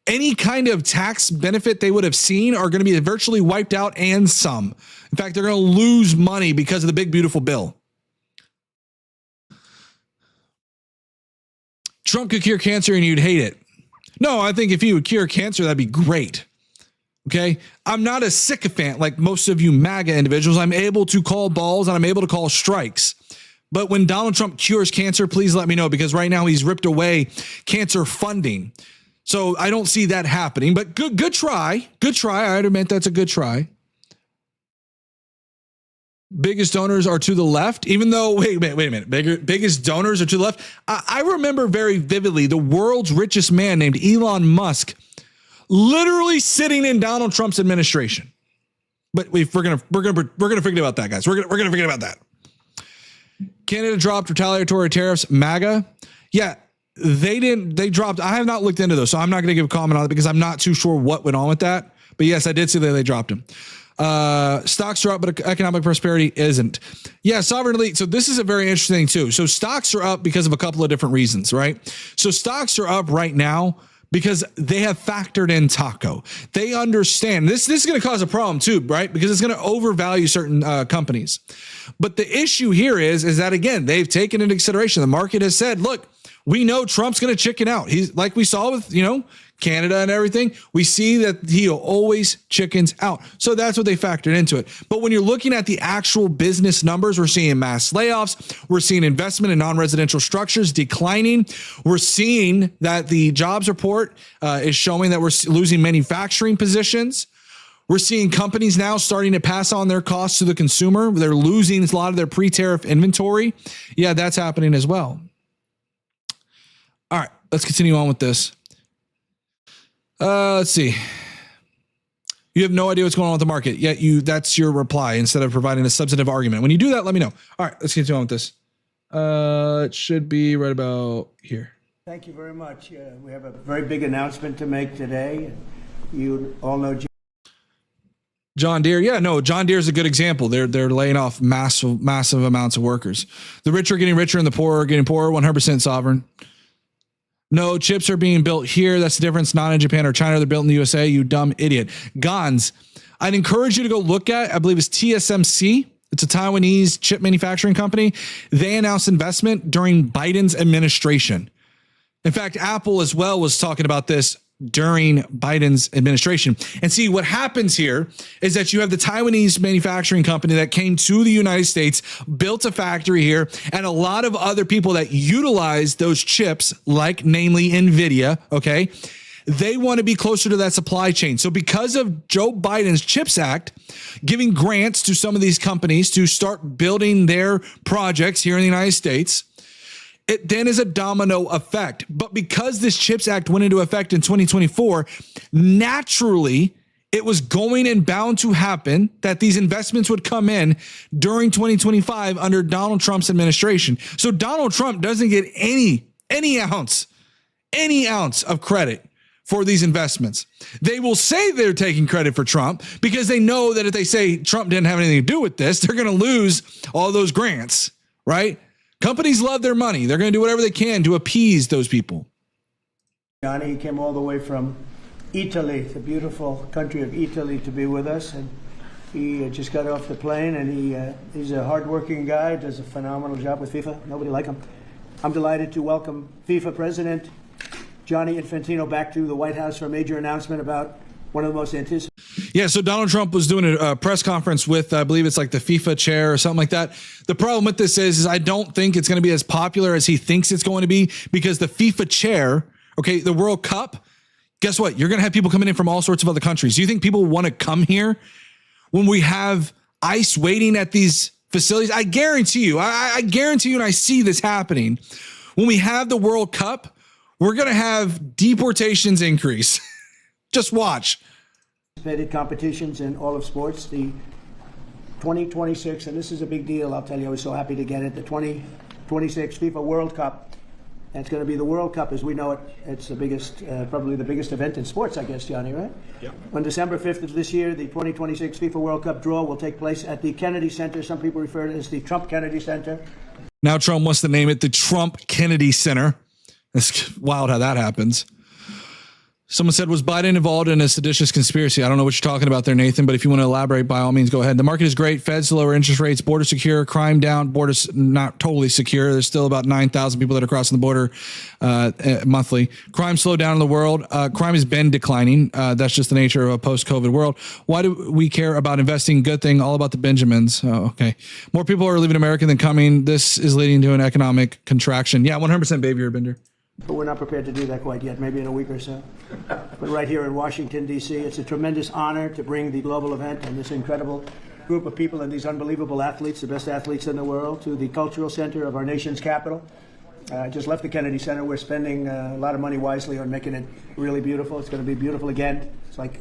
any kind of tax benefit they would have seen are going to be virtually wiped out, and some. In fact, they're going to lose money because of the big, beautiful bill. Trump could cure cancer and you'd hate it. No, I think if he would cure cancer, that'd be great. Okay. I'm not a sycophant like most of you MAGA individuals. I'm able to call balls and I'm able to call strikes. But when Donald Trump cures cancer, please let me know, because right now he's ripped away cancer funding. So I don't see that happening, but good try. Good try. I admit that's a good try. Biggest donors are to the left, even though, wait a minute. Biggest donors are to the left. I remember very vividly the world's richest man named Elon Musk literally sitting in Donald Trump's administration. But we're gonna forget about that, guys. We're gonna forget about that. Canada dropped retaliatory tariffs. MAGA. Yeah, they dropped. I have not looked into those, so I'm not going to give a comment on it because I'm not too sure what went on with that. But yes, I did see that they dropped them. Stocks are up, but economic prosperity isn't. Yeah, sovereign elite. So this is a very interesting thing too. So stocks are up because of a couple of different reasons, right? So stocks are up right now because they have factored in Taco. They understand this is going to cause a problem too, right? Because it's going to overvalue certain companies. But the issue here is that, again, they've taken into consideration. The market has said, look, we know Trump's going to chicken out. He's like we saw with, Canada and everything. We see that he always chickens out. So that's what they factored into it. But when you're looking at the actual business numbers, we're seeing mass layoffs. We're seeing investment in non-residential structures declining. We're seeing that the jobs report is showing that we're losing manufacturing positions. We're seeing companies now starting to pass on their costs to the consumer. They're losing a lot of their pre-tariff inventory. Yeah, that's happening as well. All right, let's continue on with this. Let's see. You have no idea what's going on with the market, yet that's your reply instead of providing a substantive argument. When you do that, let me know. All right, let's continue on with this. It should be right about here. Thank you very much. We have a very big announcement to make today. You all know John Deere. Yeah, no, John Deere is a good example. They're laying off massive amounts of workers. The rich are getting richer and the poor are getting poorer. 100% sovereign. No, chips are being built here. That's the difference. Not in Japan or China. They're built in the USA. You dumb idiot. Gons. I'd encourage you to go look at, I believe it's TSMC. It's a Taiwanese chip manufacturing company. They announced investment during Biden's administration. In fact, Apple as well was talking about this during Biden's administration. And see, what happens here is that you have the Taiwanese manufacturing company that came to the United States, built a factory here, and a lot of other people that utilize those chips, like namely NVIDIA, okay? They want to be closer to that supply chain. So because of Joe Biden's CHIPS Act, giving grants to some of these companies to start building their projects here in the United States, it then is a domino effect. But because this CHIPS Act went into effect in 2024, naturally, it was going and bound to happen that these investments would come in during 2025 under Donald Trump's administration. So Donald Trump doesn't get any ounce of credit for these investments. They will say they're taking credit for Trump because they know that if they say Trump didn't have anything to do with this, they're going to lose all those grants, right? Companies love their money. They're going to do whatever they can to appease those people. Johnny came all the way from Italy, the beautiful country of Italy, to be with us. And he just got off the plane, and he's a hardworking guy, does a phenomenal job with FIFA. Nobody like him. I'm delighted to welcome FIFA President Gianni Infantino back to the White House for a major announcement about one of the most anticipated. Yeah, so Donald Trump was doing a press conference with, I believe it's like the FIFA chair or something like that. The problem with this is I don't think it's going to be as popular as he thinks it's going to be, because the FIFA chair, okay, the World Cup, guess what? You're going to have people coming in from all sorts of other countries. Do you think people want to come here when we have ICE waiting at these facilities? I guarantee you, I guarantee you, and I see this happening. when we have the World Cup, we're going to have deportations increase. Just watch. Participated competitions in all of sports. The 2026, and this is a big deal, I'll tell you, I was so happy to get it, the 2026 FIFA World Cup. And it's going to be the World Cup as we know it. It's the biggest, probably the biggest event in sports, I guess, Johnny, right? Yep. On December 5th of this year, the 2026 FIFA World Cup draw will take place at the Kennedy Center. Some people refer to it as the Trump Kennedy Center. Now Trump wants to name it the Trump Kennedy Center. It's wild how that happens. Someone said, was Biden involved in a seditious conspiracy? I don't know what you're talking about there, Nathan, but if you want to elaborate, by all means, go ahead. The market is great. Feds to lower interest rates, border secure, crime down, borders not totally secure. There's still about 9,000 people that are crossing the border monthly. Crime slowed down in the world. Crime has been declining. That's just the nature of a post-COVID world. Why do we care about investing? Good thing, all about the Benjamins. Oh, okay. More people are leaving America than coming. This is leading to an economic contraction. Yeah, 100% baby Urbinder. But we're not prepared to do that quite yet, maybe in a week or so. But right here in Washington, D.C., it's a tremendous honor to bring the global event and this incredible group of people and these unbelievable athletes, the best athletes in the world, to the cultural center of our nation's capital. I just left the Kennedy Center. We're spending a lot of money wisely on making it really beautiful. It's going to be beautiful again. It's like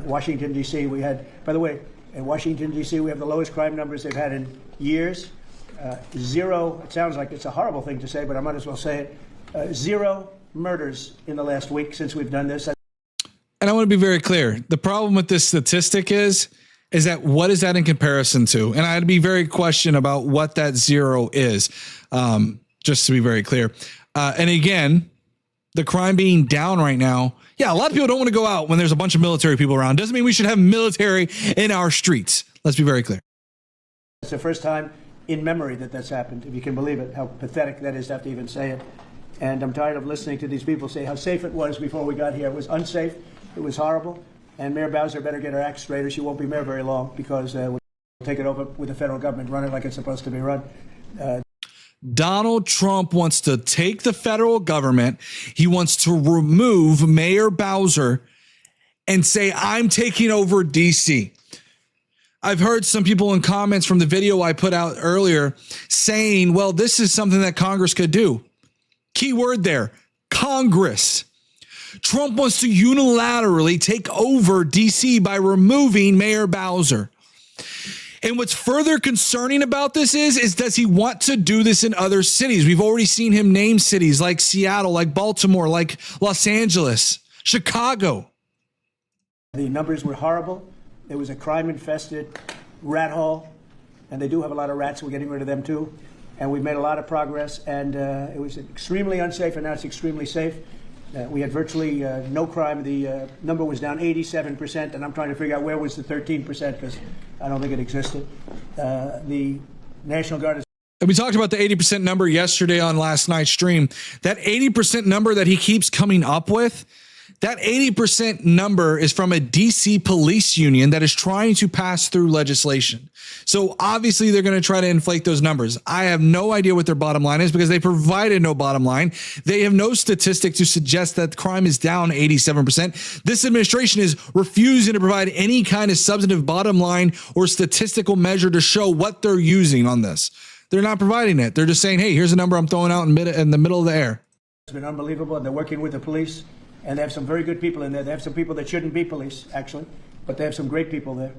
Washington, D.C. We had, by the way, in Washington, D.C., we have the lowest crime numbers they've had in years. Zero, it sounds like it's a horrible thing to say, but I might as well say it. Zero murders in the last week since we've done this. And I want to be very clear. The problem with this statistic is that what is that in comparison to? And I had to be very question about what that zero is, just to be very clear. And again, the crime being down right now. Yeah, a lot of people don't want to go out when there's a bunch of military people around. Doesn't mean we should have military in our streets. Let's be very clear. It's the first time in memory that that's happened, if you can believe it, how pathetic that is to have to even say it. And I'm tired of listening to these people say how safe it was before we got here. It was unsafe. It was horrible. And Mayor Bowser better get her act straight or she won't be mayor very long because we'll take it over with the federal government, run it like it's supposed to be run. Donald Trump wants to take the federal government. He wants to remove Mayor Bowser and say, I'm taking over D.C. I've heard some people in comments from the video I put out earlier saying, well, this is something that Congress could do. Key word there, Congress. Trump wants to unilaterally take over D.C. by removing Mayor Bowser. And what's further concerning about this is does he want to do this in other cities? We've already seen him name cities like Seattle, like Baltimore, like Los Angeles, Chicago. The numbers were horrible. There was a crime-infested rat hole, and they do have a lot of rats. We're getting rid of them too. And we've made a lot of progress, and it was extremely unsafe, and now it's extremely safe. We had virtually no crime. The number was down 87%, and I'm trying to figure out where was the 13% because I don't think it existed. The National Guard is... And we talked about the 80% number yesterday on last night's stream. That 80% number that he keeps coming up with, that 80% number is from a DC police union that is trying to pass through legislation. So obviously they're going to try to inflate those numbers. I have no idea what their bottom line is because they provided no bottom line. They have no statistic to suggest that crime is down 87%. This administration is refusing to provide any kind of substantive bottom line or statistical measure to show what they're using on this. They're not providing it. They're just saying, hey, here's a number I'm throwing out in the middle of the air. It's been unbelievable, and they're working with the police. And they have some very good people in there. They have some people that shouldn't be police, actually, but they have some great people there.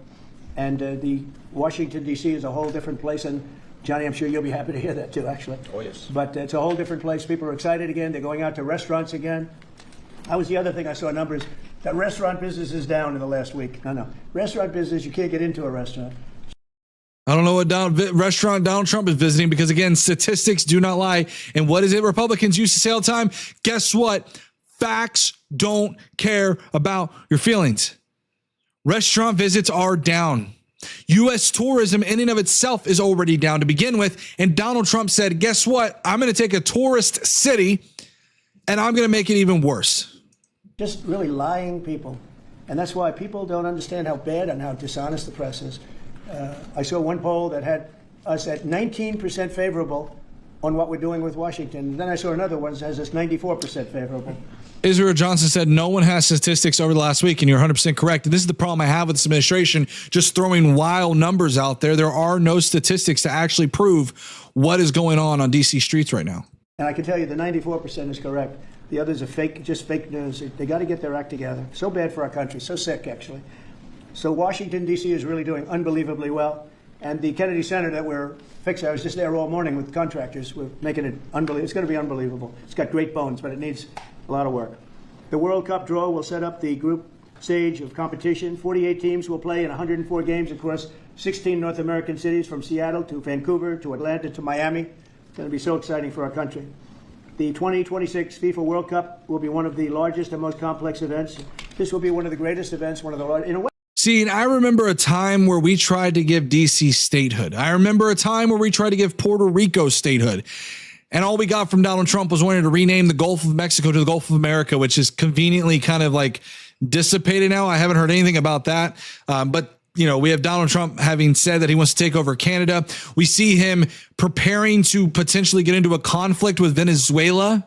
And the Washington, D.C. is a whole different place. And, Johnny, I'm sure you'll be happy to hear that, too, actually. Oh, yes. But it's a whole different place. People are excited again. They're going out to restaurants again. That was the other thing I saw numbers. That restaurant business is down in the last week. No. Restaurant business, you can't get into a restaurant. I don't know what restaurant Donald Trump is visiting because, again, statistics do not lie. And what is it Republicans used to say all the time? Guess what? Facts don't care about your feelings. Restaurant visits are down. U.S. tourism in and of itself is already down to begin with. And Donald Trump said, guess what? I'm going to take a tourist city and I'm going to make it even worse. Just really lying people. And that's why people don't understand how bad and how dishonest the press is. I saw one poll that had us at 19% favorable on what we're doing with Washington. And then I saw another one that has us 94% favorable. Israel Johnson said no one has statistics over the last week, and you're 100% correct. And this is the problem I have with this administration, just throwing wild numbers out there. There are no statistics to actually prove what is going on D.C. streets right now. And I can tell you the 94% is correct. The others are fake, just fake news. They got to get their act together. So bad for our country, so sick, actually. So Washington, D.C. is really doing unbelievably well. And the Kennedy Center that we're fixing, I was just there all morning with contractors. We're making it unbelievable. It's going to be unbelievable. It's got great bones, but it needs a lot of work. The World Cup draw will set up the group stage of competition. 48 teams will play in 104 games across 16 North American cities, from Seattle to Vancouver to Atlanta to Miami. It's going to be so exciting for our country. The 2026 FIFA World Cup will be one of the largest and most complex events. This will be one of the greatest events, one of the largest, in a way. See, and I remember a time where we tried to give DC statehood. I remember a time where we tried to give Puerto Rico statehood. And all we got from Donald Trump was wanting to rename the Gulf of Mexico to the Gulf of America, which is conveniently kind of like dissipated now. I haven't heard anything about that. But you know, we have Donald Trump having said that he wants to take over Canada. We see him preparing to potentially get into a conflict with Venezuela.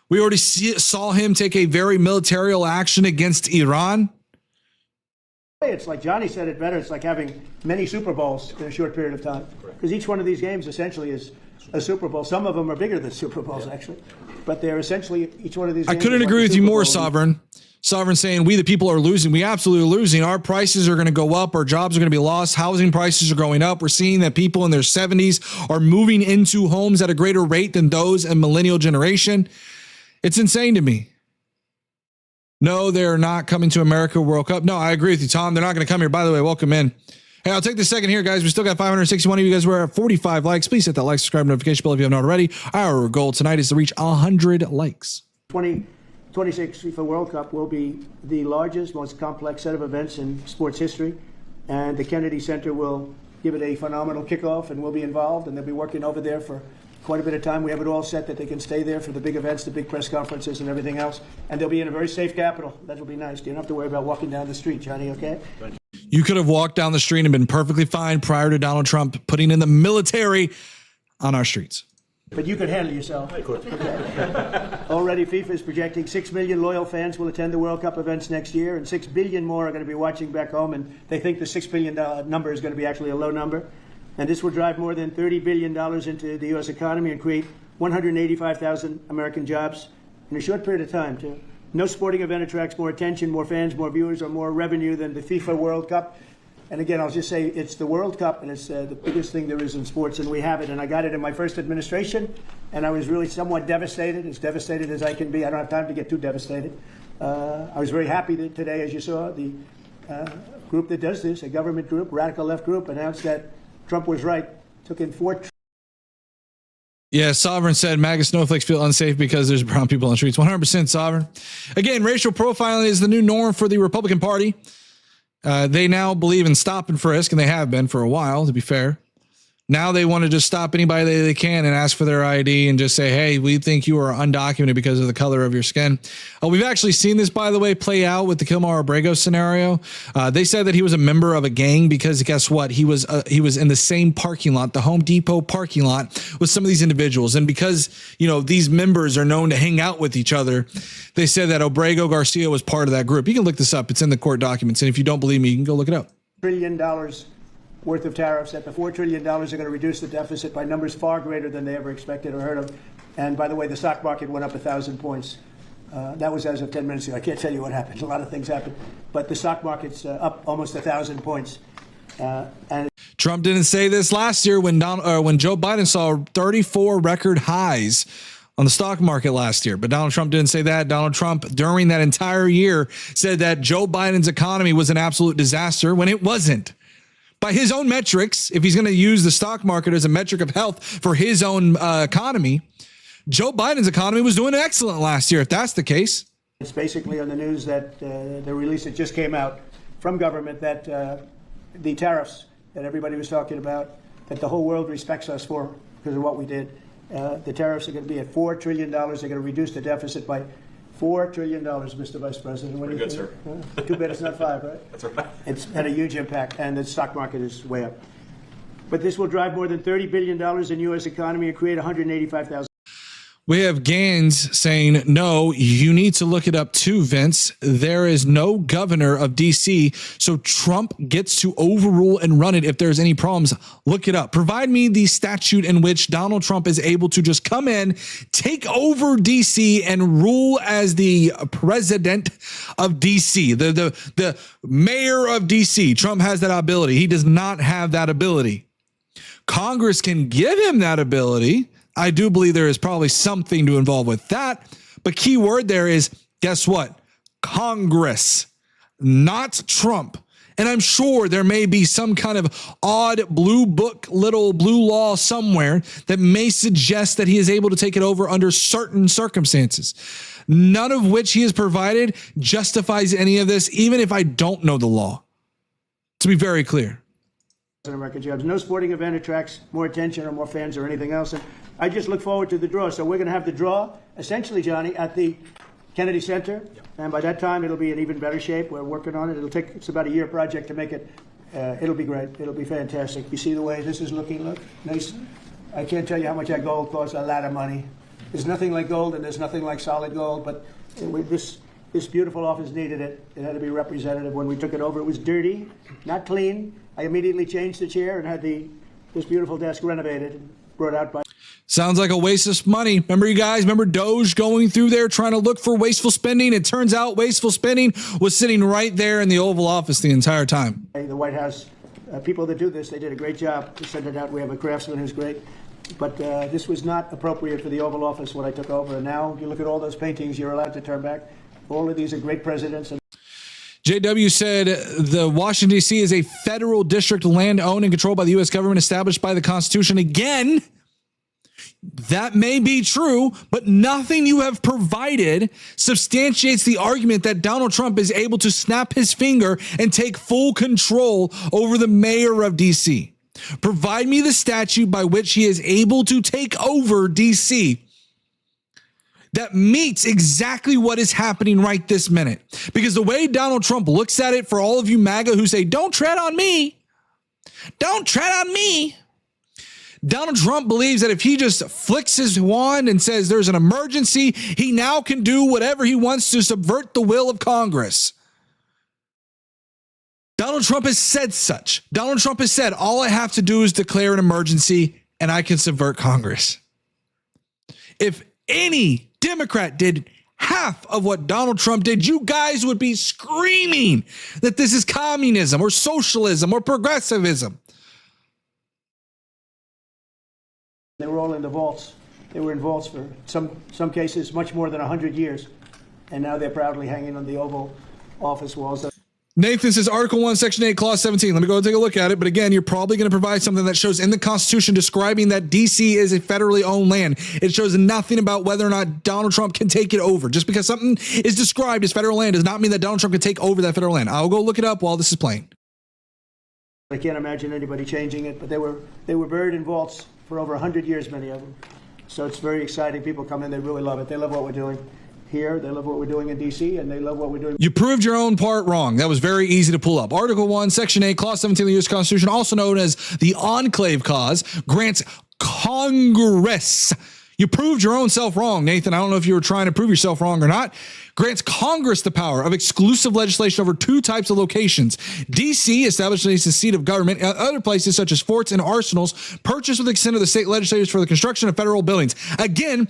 We already saw him take a very military action against Iran. It's like Johnny said it better. It's like having many Super Bowls in a short period of time, because each one of these games essentially is a Super Bowl. Some of them are bigger than Super Bowls, actually, but they're essentially each one of these. I couldn't agree with you more, Sovereign. Sovereign saying we, the people, are losing. We absolutely are losing. Our prices are going to go up. Our jobs are going to be lost. Housing prices are going up. We're seeing that people in their 70s are moving into homes at a greater rate than those in millennial generation. It's insane to me. No, they're not coming to America World Cup. No, I agree with you, Tom. They're not going to come here. By the way, welcome in. Hey, I'll take this second here, guys. We still got 561 of you guys. We're at 45 likes. Please hit that like, subscribe, notification bell if you haven't already. Our goal tonight is to reach 100 likes. 2026 FIFA World Cup will be the largest, most complex set of events in sports history. And the Kennedy Center will give it a phenomenal kickoff, and we'll be involved, and they'll be working over there for quite a bit of time. We have it all set that they can stay there for the big events, the big press conferences and everything else. And they'll be in a very safe capital. That'll be nice. You don't have to worry about walking down the street, Johnny, okay? You could have walked down the street and been perfectly fine prior to Donald Trump putting in the military on our streets. But you could handle yourself. Of course. Okay. Already FIFA is projecting 6 million loyal fans will attend the World Cup events next year, and 6 billion more are going to be watching back home, and they think the $6 billion number is going to be actually a low number. And this will drive more than $30 billion into the U.S. economy and create 185,000 American jobs in a short period of time, too. No sporting event attracts more attention, more fans, more viewers, or more revenue than the FIFA World Cup. And again, I'll just say it's the World Cup, and it's the biggest thing there is in sports, and we have it. And I got it in my first administration, and I was really somewhat devastated, as devastated as I can be. I don't have time to get too devastated. I was very happy that today, as you saw, the group that does this, a government group, radical left group, announced that Trump was right. Took in 4 Yeah, Sovereign said MAGA snowflakes feel unsafe because there's brown people on the streets. 100% Sovereign. Again, racial profiling is the new norm for the Republican Party. They now believe in stop and frisk, and they have been for a while, to be fair. Now they want to just stop anybody they can and ask for their ID and just say, hey, we think you are undocumented because of the color of your skin. We've actually seen this, by the way, play out with the Kilmar Abrego scenario. They said that he was a member of a gang because guess what? He was in the same parking lot, the Home Depot parking lot, with some of these individuals. And because, you know, these members are known to hang out with each other, they said that Abrego Garcia was part of that group. You can look this up. It's in the court documents. And if you don't believe me, you can go look it up. $1 trillion worth of tariffs, that the $4 trillion are going to reduce the deficit by numbers far greater than they ever expected or heard of. And by the way, the stock market went up 1,000 points. That was as of 10 minutes ago. I can't tell you what happened. A lot of things happened. But the stock market's up almost 1,000 points. And Trump didn't say this last year when Joe Biden saw 34 record highs on the stock market last year. But Donald Trump didn't say that. Donald Trump, during that entire year, said that Joe Biden's economy was an absolute disaster when it wasn't. By his own metrics, if he's going to use the stock market as a metric of health for his own economy, Joe Biden's economy was doing excellent last year, if that's the case. It's basically on the news that the release that just came out from government that the tariffs that everybody was talking about, that the whole world respects us for because of what we did. The tariffs are going to be at $4 trillion. They're going to reduce the deficit by $4 trillion, Mr. Vice President. What do you think? Sir. Too bad it's not 5, right? That's right. It's had a huge impact, and the stock market is way up. But this will drive more than $30 billion in U.S. economy and create 185,000. We have Gaines saying, no, you need to look it up too, Vince. There is no governor of D.C., so Trump gets to overrule and run it if there's any problems. Look it up. Provide me the statute in which Donald Trump is able to just come in, take over D.C., and rule as the president of D.C., the mayor of D.C. Trump has that ability. He does not have that ability. Congress can give him that ability. I do believe there is probably something to involve with that. But key word there is, guess what? Congress, not Trump. And I'm sure there may be some kind of odd blue book, little blue law somewhere that may suggest that he is able to take it over under certain circumstances. None of which he has provided justifies any of this, even if I don't know the law. To be very clear. Record jobs. No sporting event attracts more attention or more fans or anything else. And I just look forward to the draw. So we're going to have the draw, essentially, Johnny, at the Kennedy Center. Yep. And by that time, it'll be in even better shape. We're working on it. It's about a year project to make it. It'll be great. It'll be fantastic. You see the way this is looking? Look, nice. I can't tell you how much that gold costs. A lot of money. There's nothing like gold, and there's nothing like solid gold. But this beautiful office needed it. It had to be representative. When we took it over, it was dirty, not clean. I immediately changed the chair and had this beautiful desk renovated and brought out by. Sounds like a waste of money. Remember, you guys, remember Doge going through there trying to look for wasteful spending? It turns out wasteful spending was sitting right there in the Oval Office the entire time. The White House, people that do this, they did a great job to send it out. We have a craftsman who's great. But this was not appropriate for the Oval Office when I took over. And now you look at all those paintings you're allowed to turn back. All of these are great presidents. JW said the Washington, D.C. is a federal district land owned and controlled by the U.S. government established by the Constitution. Again, that may be true, but nothing you have provided substantiates the argument that Donald Trump is able to snap his finger and take full control over the mayor of D.C. Provide me the statute by which he is able to take over D.C. that meets exactly what is happening right this minute. Because the way Donald Trump looks at it, for all of you MAGA who say, don't tread on me, don't tread on me. Donald Trump believes that if he just flicks his wand and says there's an emergency, he now can do whatever he wants to subvert the will of Congress. Donald Trump has said such. Donald Trump has said, all I have to do is declare an emergency and I can subvert Congress. If any Democrat did half of what Donald Trump did, you guys would be screaming that this is communism or socialism or progressivism. They were all in the vaults. They were in vaults for some cases much more than 100 years. And now they're proudly hanging on the Oval Office walls. Nathan says Article 1, Section 8, Clause 17. Let me go and take a look at it. But again, you're probably going to provide something that shows in the Constitution describing that D.C. is a federally owned land. It shows nothing about whether or not Donald Trump can take it over. Just because something is described as federal land does not mean that Donald Trump can take over that federal land. I'll go look it up while this is playing. I can't imagine anybody changing it, but they were buried in vaults for over 100 years, many of them. So it's very exciting. People come in, they really love it. They love what we're doing here, they love what we're doing in D.C., and they love what we're doing. You proved your own part wrong. That was very easy to pull up. Article 1, Section 8, Clause 17 of the U.S. Constitution, also known as the Enclave Clause, grants Congress. You proved your own self wrong, Nathan. I don't know if you were trying to prove yourself wrong or not. Grants Congress the power of exclusive legislation over two types of locations. D.C. establishes the seat of government. Other places such as forts and arsenals purchased with the consent of the state legislatures for the construction of federal buildings. Again,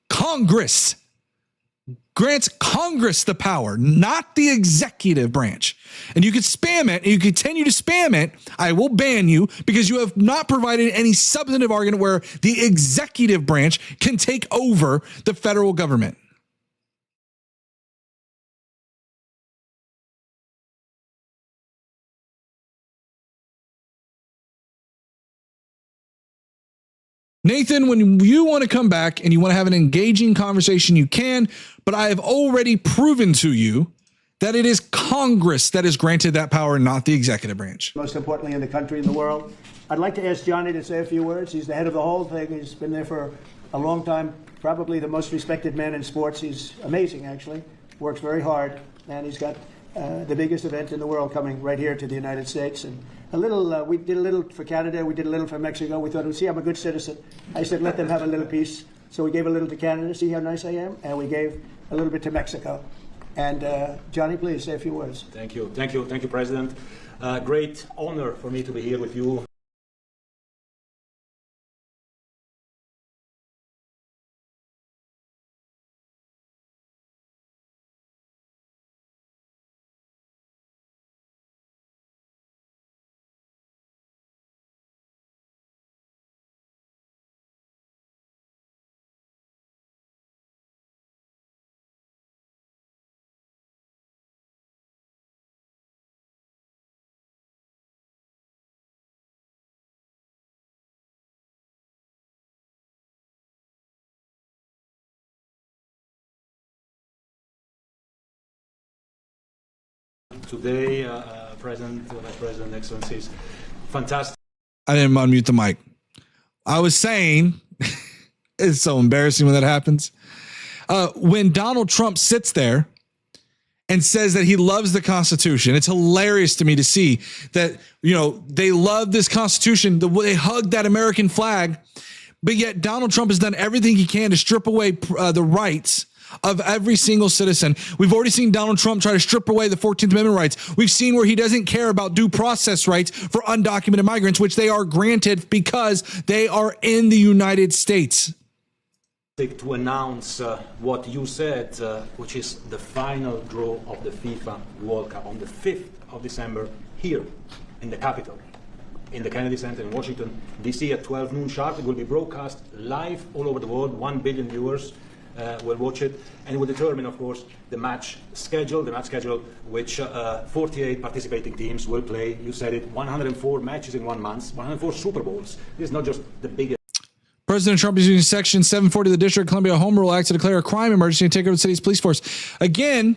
Congress grants Congress the power, not the executive branch. And you could spam it, and you continue to spam it, I will ban you because you have not provided any substantive argument where the executive branch can take over the federal government. Nathan, when you want to come back and you want to have an engaging conversation, you can, but I have already proven to you that it is Congress that is granted that power, not the executive branch. Most importantly in the country and the world. I'd like to ask Johnny to say a few words. He's the head of the whole thing. He's been there for a long time, probably the most respected man in sports. He's amazing, actually. Works very hard, and he's got the biggest event in the world coming right here to the United States. And we did a little for Canada, we did a little for Mexico. We thought, see, I'm a good citizen. I said, let them have a little piece. So we gave a little to Canada, see how nice I am, and we gave a little bit to Mexico. And Johnny, please say a few words. Thank you, President. Great honor for me to be here with you. Today, President, Vice President, Excellencies, fantastic. I didn't unmute the mic. I was saying, it's so embarrassing when that happens. When Donald Trump sits there and says that he loves the Constitution, it's hilarious to me to see that, you know, they love this Constitution, they hug that American flag, but yet Donald Trump has done everything he can to strip away the rights of every single citizen. We've already seen Donald Trump try to strip away the 14th Amendment rights. We've seen where he doesn't care about due process rights for undocumented migrants, which they are granted because they are in the United States. To announce what you said, which is the final draw of the FIFA World Cup on the 5th of December here in the capital, in the Kennedy Center in Washington, D.C. at 12 noon sharp. It will be broadcast live all over the world. 1 billion viewers will watch it, and it will determine, of course, the match schedule, which 48 participating teams will play. You said it, 104 matches in 1 month, 104 Super Bowls. This is not just the biggest. President Trump is using Section 740 of the District of Columbia Home Rule Act to declare a crime emergency and take over the city's police force. Again,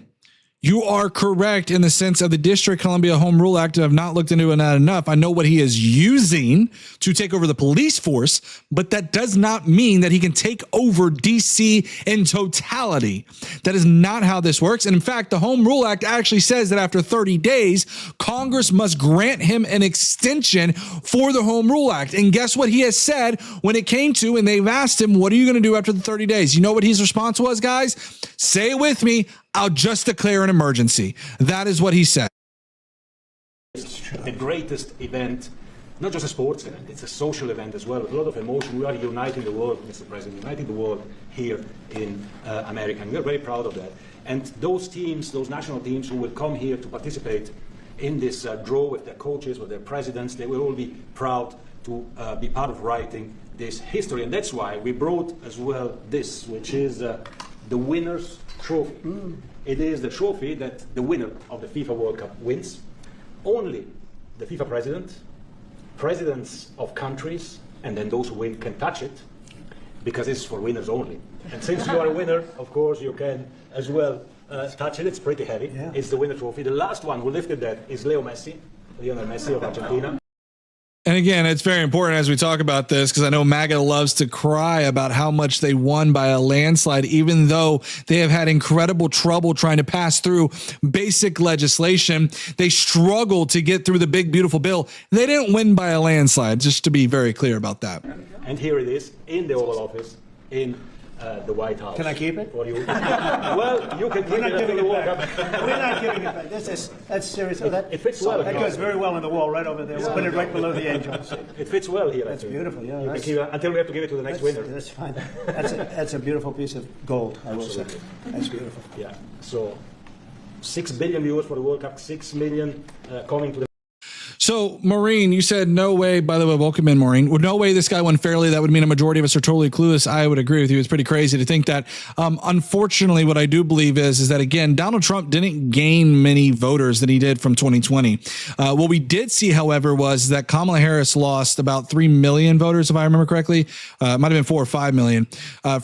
you are correct in the sense of the District of Columbia Home Rule Act. I've not looked into it enough. I know what he is using to take over the police force, but that does not mean that he can take over D.C. in totality. That is not how this works. And in fact, the Home Rule Act actually says that after 30 days, Congress must grant him an extension for the Home Rule Act. And guess what he has said when it came to, and they've asked him, what are you going to do after the 30 days? You know what his response was, guys? Say it with me. I'll just declare an emergency. That is what he said. The greatest event, not just a sports event, it's a social event as well, with a lot of emotion. We are uniting the world, Mr. President, uniting the world here in America, and we are very proud of that. And those teams, those national teams who will come here to participate in this draw with their coaches, with their presidents, they will all be proud to be part of writing this history. And that's why we brought as well this, which is the winner's trophy. It is the trophy that the winner of the FIFA World Cup wins. Only the FIFA president, presidents of countries, and then those who win can touch it, because it's for winners only. And since you are a winner, of course, you can as well touch it. It's pretty heavy. Yeah. It's the winner trophy. The last one who lifted that is Lionel Messi of Argentina. And again, it's very important as we talk about this, because I know MAGA loves to cry about how much they won by a landslide, even though they have had incredible trouble trying to pass through basic legislation. They struggled to get through the big, beautiful bill. They didn't win by a landslide, just to be very clear about that. And here it is in the Oval Office in the White House. Can I keep it? Or you? Well, you can keep We're not it. giving it back. We're not giving it back. That's serious. It fits well. That goes very well on the wall right over there. We'll put it right below the angels. It fits well here. That's beautiful. Yeah. You can keep it until we have to give it to the next winner. That's fine. That's a beautiful piece of gold, I will say. That's beautiful. Yeah. So 6 billion viewers for the World Cup, 6 million coming to the. So, Maureen, you said no way. By the way, welcome in, Maureen. Well, no way this guy won fairly. That would mean a majority of us are totally clueless. I would agree with you. It's pretty crazy to think that. Unfortunately, what I do believe is that, again, Donald Trump didn't gain many voters than he did from 2020. What we did see, however, was that Kamala Harris lost about 3 million voters, if I remember correctly. It might have been 4 or 5 million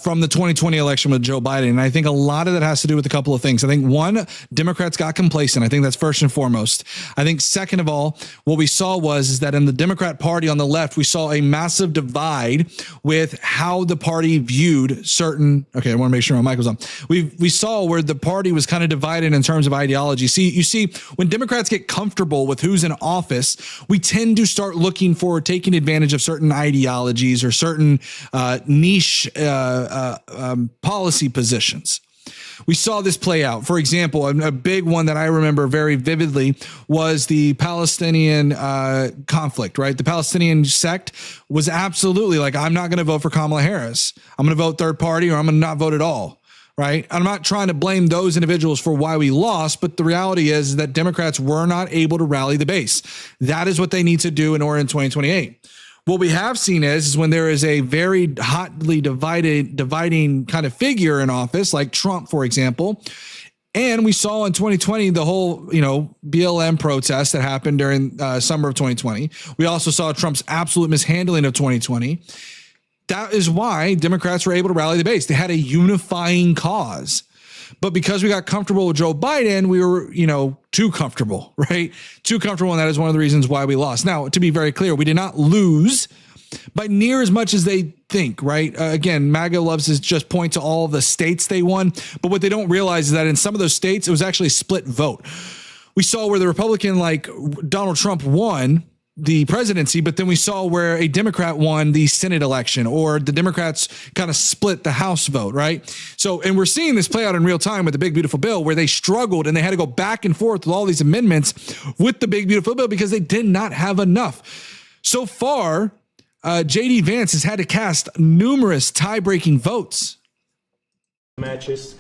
from the 2020 election with Joe Biden. And I think a lot of that has to do with a couple of things. I think, one, Democrats got complacent. I think that's first and foremost. I think, second of all, what we saw is that in the Democrat Party on the left, we saw a massive divide with how the party viewed certain. Okay, I want to make sure my mic was on. We saw where the party was kind of divided in terms of ideology. You see, when Democrats get comfortable with who's in office, we tend to start looking for taking advantage of certain ideologies or certain niche policy positions. We saw this play out. For example, a big one that I remember very vividly was the Palestinian conflict, right? The Palestinian sect was absolutely like, I'm not going to vote for Kamala Harris. I'm going to vote third party, or I'm going to not vote at all, right? I'm not trying to blame those individuals for why we lost, but the reality is that Democrats were not able to rally the base. That is what they need to do in order in 2028. What we have seen is when there is a very hotly dividing kind of figure in office, like Trump, for example, and we saw in 2020 the whole, BLM protest that happened during summer of 2020. We also saw Trump's absolute mishandling of 2020. That is why Democrats were able to rally the base. They had a unifying cause. But because we got comfortable with Joe Biden, we were, too comfortable, right? Too comfortable. And that is one of the reasons why we lost. Now, to be very clear, we did not lose by near as much as they think, right? Again, MAGA loves to just point to all the states they won. But what they don't realize is that in some of those states, it was actually a split vote. We saw where the Republican like Donald Trump won the presidency, but then we saw where a Democrat won the Senate election, or the Democrats kind of split the House vote, right? So, and we're seeing this play out in real time with the Big Beautiful Bill, where they struggled and they had to go back and forth with all these amendments with the Big Beautiful Bill because they did not have enough. So far, J.D. Vance has had to cast numerous tie-breaking votes. Matches,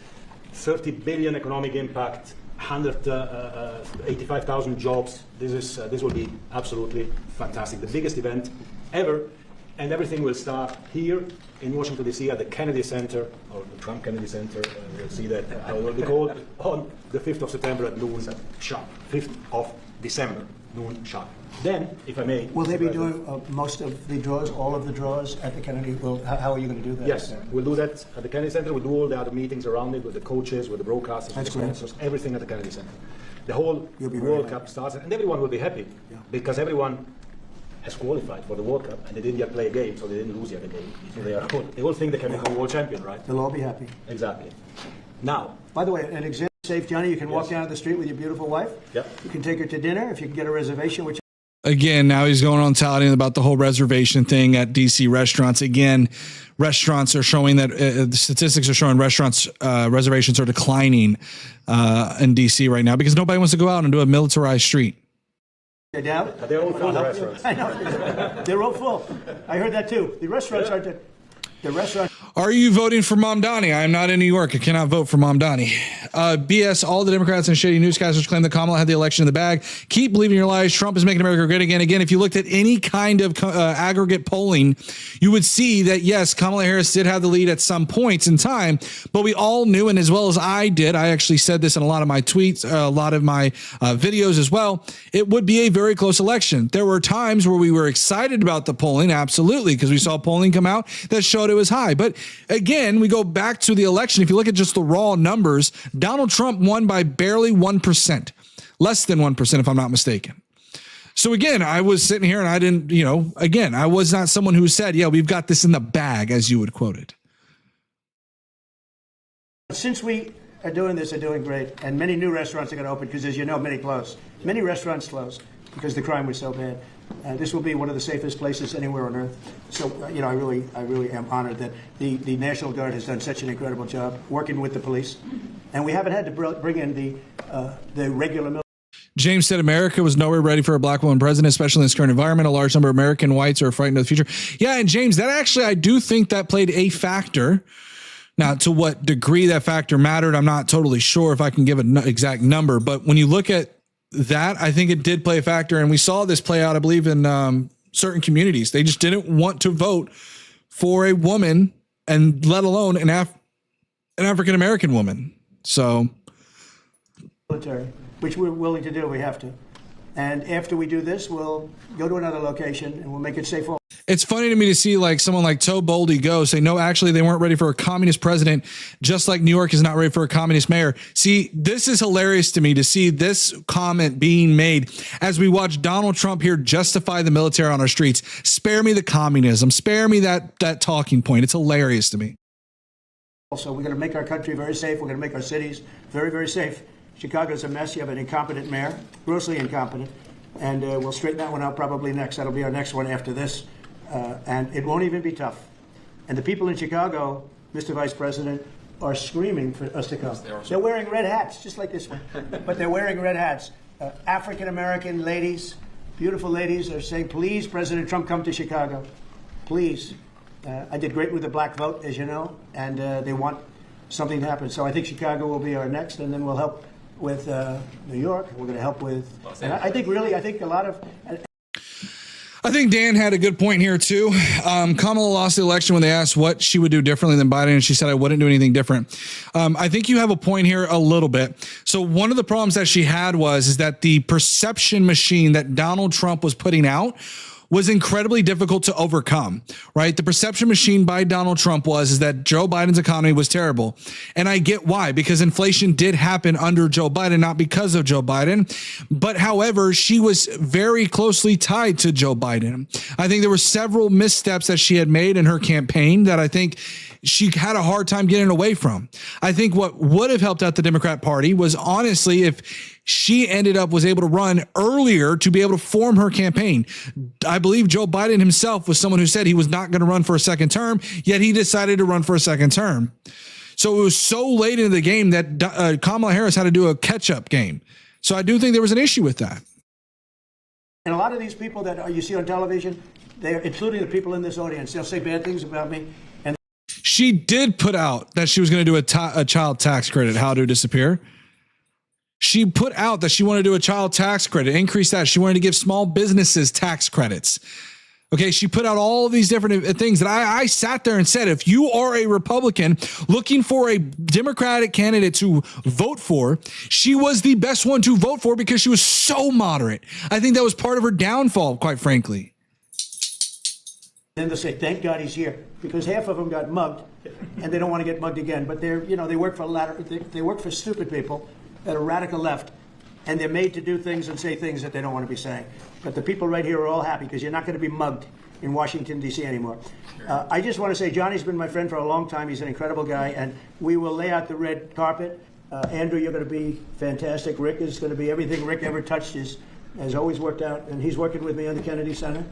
30 billion economic impact, 185,000 jobs. This will be absolutely fantastic. The biggest event ever, and everything will start here in Washington, D.C. at the Kennedy Center, or the Trump Kennedy Center. We'll see that how it will be called on the 5th of September at noon sharp. 5th of December, noon sharp. Then, if I may... Will they be doing most of the draws, all of the draws at the Kennedy? How are you going to do that? Yes, we'll do that at the Kennedy Center. We'll do all the other meetings around it with the coaches, with the broadcasters, with the sponsors, everything at the Kennedy Center. The whole World Cup starts, and everyone will be happy because everyone has qualified for the World Cup and they didn't yet play a game, so they didn't lose yet a game. So they all think they can become world champion, right? They'll all be happy. Exactly. Now, by the way, an example safe, Johnny. You can walk down the street with your beautiful wife. Yep. You can take her to dinner if you can get a reservation, which. Again, now he's going on touting about the whole reservation thing at DC restaurants. Again, restaurants are showing that the statistics are showing restaurants reservations are declining in DC right now because nobody wants to go out and do a militarized street. They're down? they're all full, the restaurants. I know. They're all full. I heard that too. The restaurants aren't. The restaurant. Are you voting for Mamdani? I am not in New York. I cannot vote for Mamdani. BS, all the Democrats and shady newscasters claim that Kamala had the election in the bag. Keep believing your lies. Trump is making America great again. Again, if you looked at any kind of aggregate polling, you would see that, yes, Kamala Harris did have the lead at some points in time, but we all knew, and as well as I did, I actually said this in a lot of my tweets, a lot of my videos as well, it would be a very close election. There were times where we were excited about the polling, absolutely, because we saw polling come out that showed it was high. But again, we go back to the election. If you look at just the raw numbers, Donald Trump won by barely 1%, less than 1%, if I'm not mistaken. So again, I was sitting here and I didn't, again, I was not someone who said, yeah, we've got this in the bag, as you would quote it. Since we are doing this, are doing great, and many new restaurants are going to open because, as you know, many closed. Many restaurants closed because the crime was so bad. This will be one of the safest places anywhere on earth. So, I really am honored that the National Guard has done such an incredible job working with the police, and we haven't had to bring in the regular military. James said America was nowhere ready for a black woman president, especially in this current environment. A large number of American whites are frightened of the future. Yeah, and James, that actually, I do think that played a factor. Now, to what degree that factor mattered, I'm not totally sure if I can give an exact number. But when you look at that, I think it did play a factor. And we saw this play out, I believe, in certain communities. They just didn't want to vote for a woman, and let alone an African-American woman. So, military, which we're willing to do. We have to. And after we do this, we'll go to another location and we'll make it safe. It's funny to me to see like someone like Toe Boldy go say, no, actually they weren't ready for a communist president, just like New York is not ready for a communist mayor. See, this is hilarious to me to see this comment being made as we watch Donald Trump here justify the military on our streets. Spare me the communism. Spare me that talking point. It's hilarious to me. Also, we're going to make our country very safe. We're going to make our cities very, very safe. Chicago's a mess. You have an incompetent mayor, grossly incompetent. And we'll straighten that one out probably next. That'll be our next one after this. And it won't even be tough. And the people in Chicago, Mr. Vice President, are screaming for us to come. They're wearing red hats, just like this one. But they're wearing red hats. African-American ladies, beautiful ladies, are saying, please, President Trump, come to Chicago. Please. I did great with the black vote, as you know, and they want something to happen. So I think Chicago will be our next, and then we'll help with New York. We're going to help with, and I think a lot of. I think Dan had a good point here too. Kamala lost the election when they asked what she would do differently than Biden, and she said, I wouldn't do anything different. I think you have a point here a little bit. So one of the problems that she had is that the perception machine that Donald Trump was putting out was incredibly difficult to overcome, right? The perception machine by Donald Trump is that Joe Biden's economy was terrible. And I get why, because inflation did happen under Joe Biden, not because of Joe Biden. But however, she was very closely tied to Joe Biden. I think there were several missteps that she had made in her campaign that I think she had a hard time getting away from. I think what would have helped out the Democrat Party was honestly if she was able to run earlier to be able to form her campaign. I believe Joe Biden himself was someone who said he was not going to run for a second term, yet he decided to run for a second term. So it was so late into the game that Kamala Harris had to do a catch-up game. So I do think there was an issue with that. And a lot of these people that you see on television, they're including the people in this audience. They'll say bad things about me. And she did put out that she was going to do a child tax credit. How to disappear. She put out that she wanted to do a child tax credit, increase that. She wanted to give small businesses tax credits. Okay, she put out all of these different things that I sat there and said, if you are a Republican looking for a Democratic candidate to vote for, she was the best one to vote for because she was so moderate. I think that was part of her downfall, quite frankly. Then they'll say, thank God he's here, because half of them got mugged and they don't want to get mugged again. But they work for stupid people at a radical left, and they're made to do things and say things that they don't want to be saying. But the people right here are all happy because you're not going to be mugged in Washington, D.C. anymore. I just want to say Johnny's been my friend for a long time. He's an incredible guy, and we will lay out the red carpet. Andrew, you're going to be fantastic. Rick is going to be everything Rick ever touched has always worked out, and he's working with me on the Kennedy Center.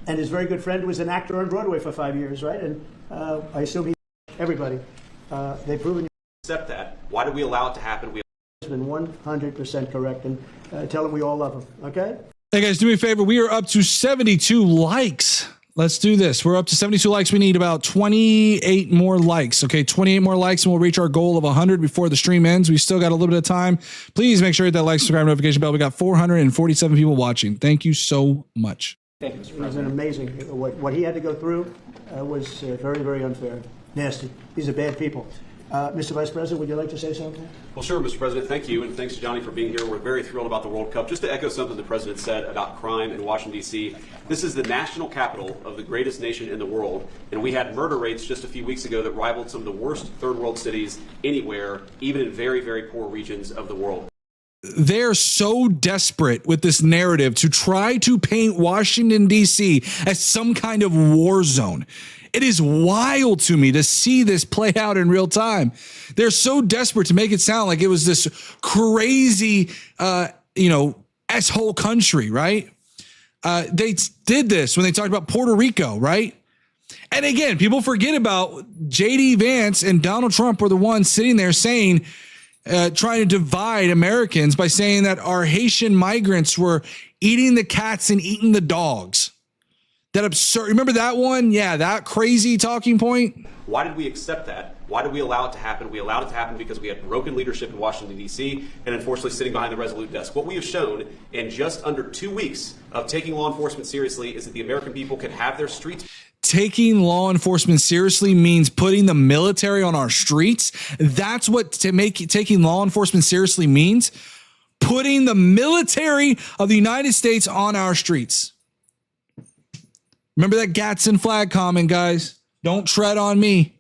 And his very good friend was an actor on Broadway for 5 years, right? And I assume everybody. They've proven. Accept that. Why do we allow it to happen? Has been 100% correct, and tell him we all love him, okay? Hey guys, do me a favor. We are up to 72 likes. Let's do this. We're up to 72 likes. We need about 28 more likes. Okay, 28 more likes and we'll reach our goal of 100 before the stream ends. We still got a little bit of time. Please make sure you hit that like, subscribe, notification bell. We got 447 people watching. Thank you so much. Thank you, Mr. President. It was an amazing. What he had to go through was very, very unfair. Nasty. These are bad people. Mr. Vice President, would you like to say something? Well, sure, Mr. President. Thank you, and thanks to Johnny for being here. We're very thrilled about the World Cup. Just to echo something the President said about crime in Washington, D.C., this is the national capital of the greatest nation in the world, and we had murder rates just a few weeks ago that rivaled some of the worst third-world cities anywhere, even in very, very poor regions of the world. They're so desperate with this narrative to try to paint Washington, D.C. as some kind of war zone. It is wild to me to see this play out in real time. They're so desperate to make it sound like it was this crazy, S-hole country, right? They did this when they talked about Puerto Rico, right? And again, people forget about J.D. Vance and Donald Trump were the ones sitting there saying, trying to divide Americans by saying that our Haitian migrants were eating the cats and eating the dogs. That absurd. Remember that one? Yeah, that crazy talking point. Why did we accept that? Why did we allow it to happen? We allowed it to happen because we had broken leadership in Washington, D.C., and unfortunately sitting behind the Resolute desk. What we have shown in just under 2 weeks of taking law enforcement seriously is that the American people can have their streets. Taking law enforcement seriously means putting the military on our streets. That's what taking law enforcement seriously means. Putting the military of the United States on our streets. Remember that Gadsden flag comment, guys. Don't tread on me.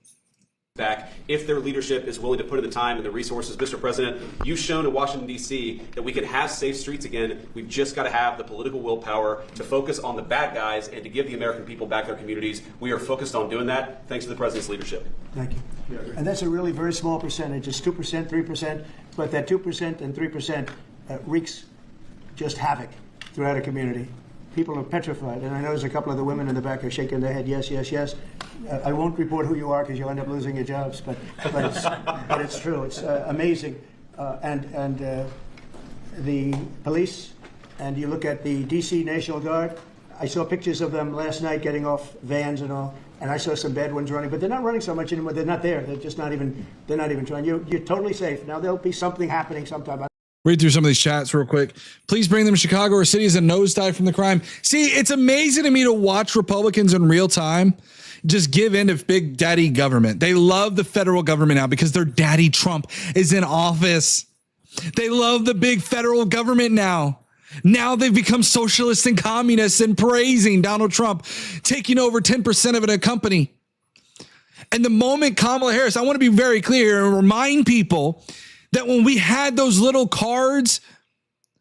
Back if their leadership is willing to put in the time and the resources. Mr. President, you've shown in Washington, D.C. that we can have safe streets again. We've just got to have the political willpower to focus on the bad guys and to give the American people back their communities. We are focused on doing that thanks to the President's leadership. Thank you. And that's a really very small percentage. It's 2%, 3%, but that 2% and 3% wreaks just havoc throughout a community. People are petrified, and I know there's a couple of the women in the back are shaking their head, yes, yes, yes. I won't report who you are because you'll end up losing your jobs, but it's true. It's amazing. And the police, and you look at the D.C. National Guard, I saw pictures of them last night getting off vans and all, and I saw some bad ones running, but they're not running so much anymore. They're not there. They're just not even trying. You're totally safe. Now there'll be something happening sometime. Read through some of these chats real quick. Please bring them to Chicago or cities and nosedive from the crime. See, it's amazing to me to watch Republicans in real time just give in to big daddy government. They love the federal government now because their daddy Trump is in office. They love the big federal government now. Now they've become socialists and communists and praising Donald Trump taking over 10% of a company. And the moment Kamala Harris, I want to be very clear and remind people that when we had those little cards,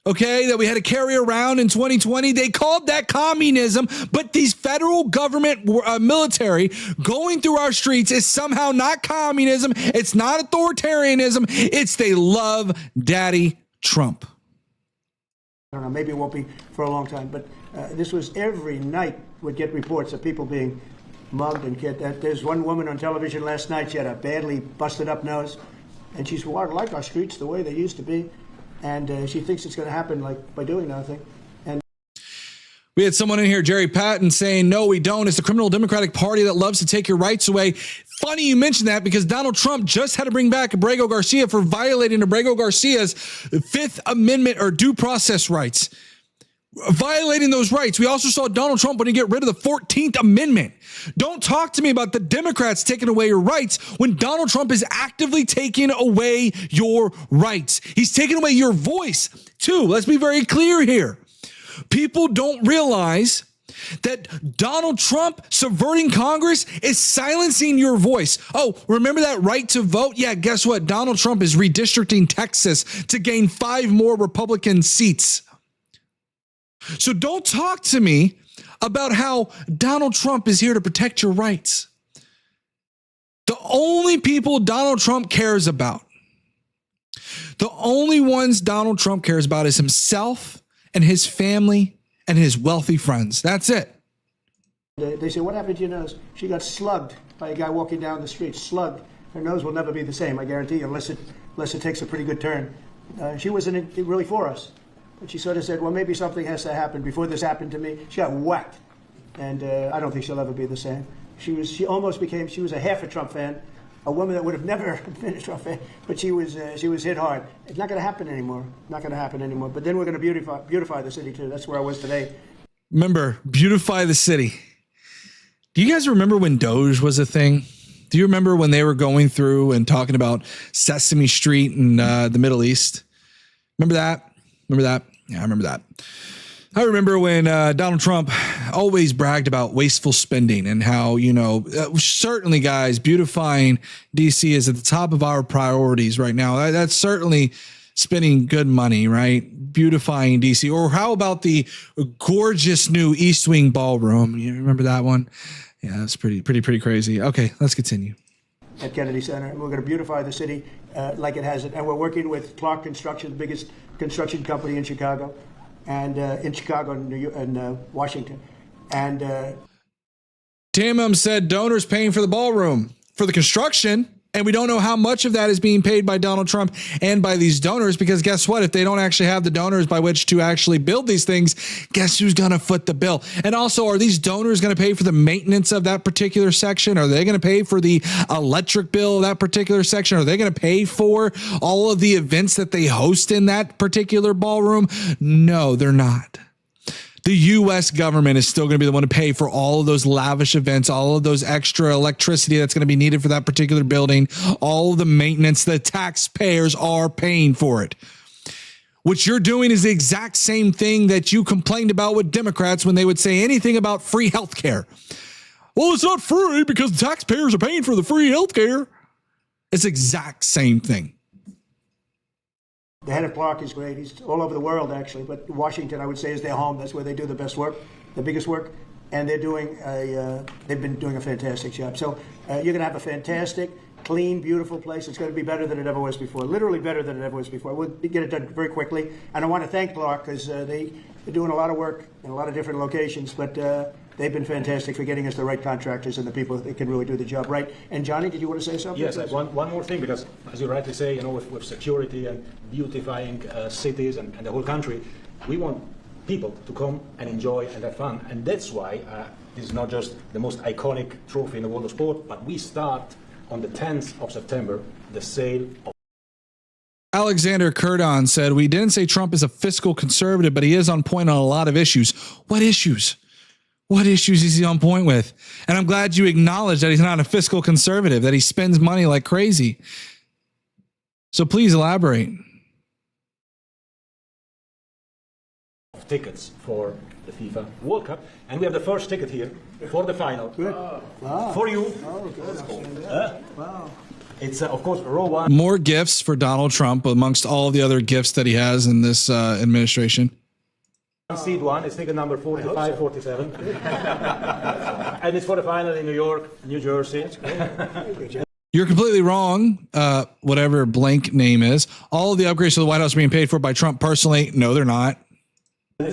okay, that we had to carry around in 2020, they called that communism, but these federal government military going through our streets is somehow not communism. It's not authoritarianism. It's they love Daddy Trump. I don't know, maybe it won't be for a long time, but this was every night would get reports of people being mugged and kidnapped. There's one woman on television last night, she had a badly busted up nose. And she's, well, I like our streets the way they used to be. And she thinks it's going to happen like by doing nothing. And we had someone in here, Jerry Patton, saying, no, we don't. It's the criminal Democratic Party that loves to take your rights away. Funny you mentioned that because Donald Trump just had to bring back Abrego Garcia for violating Abrego Garcia's Fifth Amendment or due process rights. Violating those rights. We also saw Donald Trump want to get rid of the 14th Amendment. Don't talk to me about the Democrats taking away your rights when Donald Trump is actively taking away your rights. He's taking away your voice too. Let's be very clear here. People don't realize that Donald Trump subverting Congress is silencing your voice. Oh, remember that right to vote? Yeah, guess what? Donald Trump is redistricting Texas to gain 5 more Republican seats. So don't talk to me about how Donald Trump is here to protect your rights. The only people Donald Trump cares about, the only ones Donald Trump cares about is himself and his family and his wealthy friends. That's it. They say, what happened to your nose? She got slugged by a guy walking down the street, slugged. Her nose will never be the same, I guarantee you, unless it takes a pretty good turn. She wasn't really for us. But she sort of said, well, maybe something has to happen. Before this happened to me, she got whacked. And I don't think she'll ever be the same. She was a half a Trump fan, a woman that would have never been a Trump fan, but she was hit hard. It's not going to happen anymore. Not going to happen anymore. But then we're going to beautify the city, too. That's where I was today. Remember, beautify the city. Do you guys remember when Doge was a thing? Do you remember when they were going through and talking about Sesame Street in the Middle East? Remember that? Remember that? Yeah, I remember that. I remember when Donald Trump always bragged about wasteful spending and how, certainly, guys, beautifying D.C. is at the top of our priorities right now. That's certainly spending good money, right? Beautifying D.C. Or how about the gorgeous new East Wing ballroom? You remember that one? Yeah, that's pretty crazy. Okay, let's continue. At Kennedy Center, and we're going to beautify the city like it has it. And we're working with Clark Construction, the biggest construction company in Chicago, and in Washington. And Tamum said donors paying for the ballroom for the construction. And we don't know how much of that is being paid by Donald Trump and by these donors, because guess what? If they don't actually have the donors by which to actually build these things, guess who's going to foot the bill? And also, are these donors going to pay for the maintenance of that particular section? Are they going to pay for the electric bill of that particular section? Are they going to pay for all of the events that they host in that particular ballroom? No, they're not. The U.S. government is still going to be the one to pay for all of those lavish events, all of those extra electricity that's going to be needed for that particular building, all of the maintenance. The taxpayers are paying for it. What you're doing is the exact same thing that you complained about with Democrats when they would say anything about free health care. Well, it's not free because the taxpayers are paying for the free health care. It's the exact same thing. The head of Clark is great. He's all over the world, actually, but Washington, I would say, is their home. That's where they do the best work, the biggest work, and they've been doing a fantastic job. So you're going to have a fantastic, clean, beautiful place. It's going to be better than it ever was before, literally better than it ever was before. We'll get it done very quickly, and I want to thank Clark because they're doing a lot of work in a lot of different locations, but they've been fantastic for getting us the right contractors and the people that can really do the job right. And Johnny, did you want to say something? Yes, one more thing, because as you rightly say, with security and beautifying cities and the whole country, we want people to come and enjoy and have fun. And that's why this is not just the most iconic trophy in the world of sport, but we start on the 10th of September, the sale of Alexander Kurdon said, we didn't say Trump is a fiscal conservative, but he is on point on a lot of issues. What issues? What issues is he on point with? And I'm glad you acknowledge that he's not a fiscal conservative, that he spends money like crazy. So please elaborate. tickets for the FIFA World Cup. And we have the first ticket here for the final. Good. Wow. For you. Oh, good. Wow. It's, of course, row one. More gifts for Donald Trump amongst all the other gifts that he has in this administration. Seed one is ticket number 45, 47. And it's for the final in New York, New Jersey. You're completely wrong, whatever blank name is. All of the upgrades to the White House are being paid for by Trump personally. No, they're not.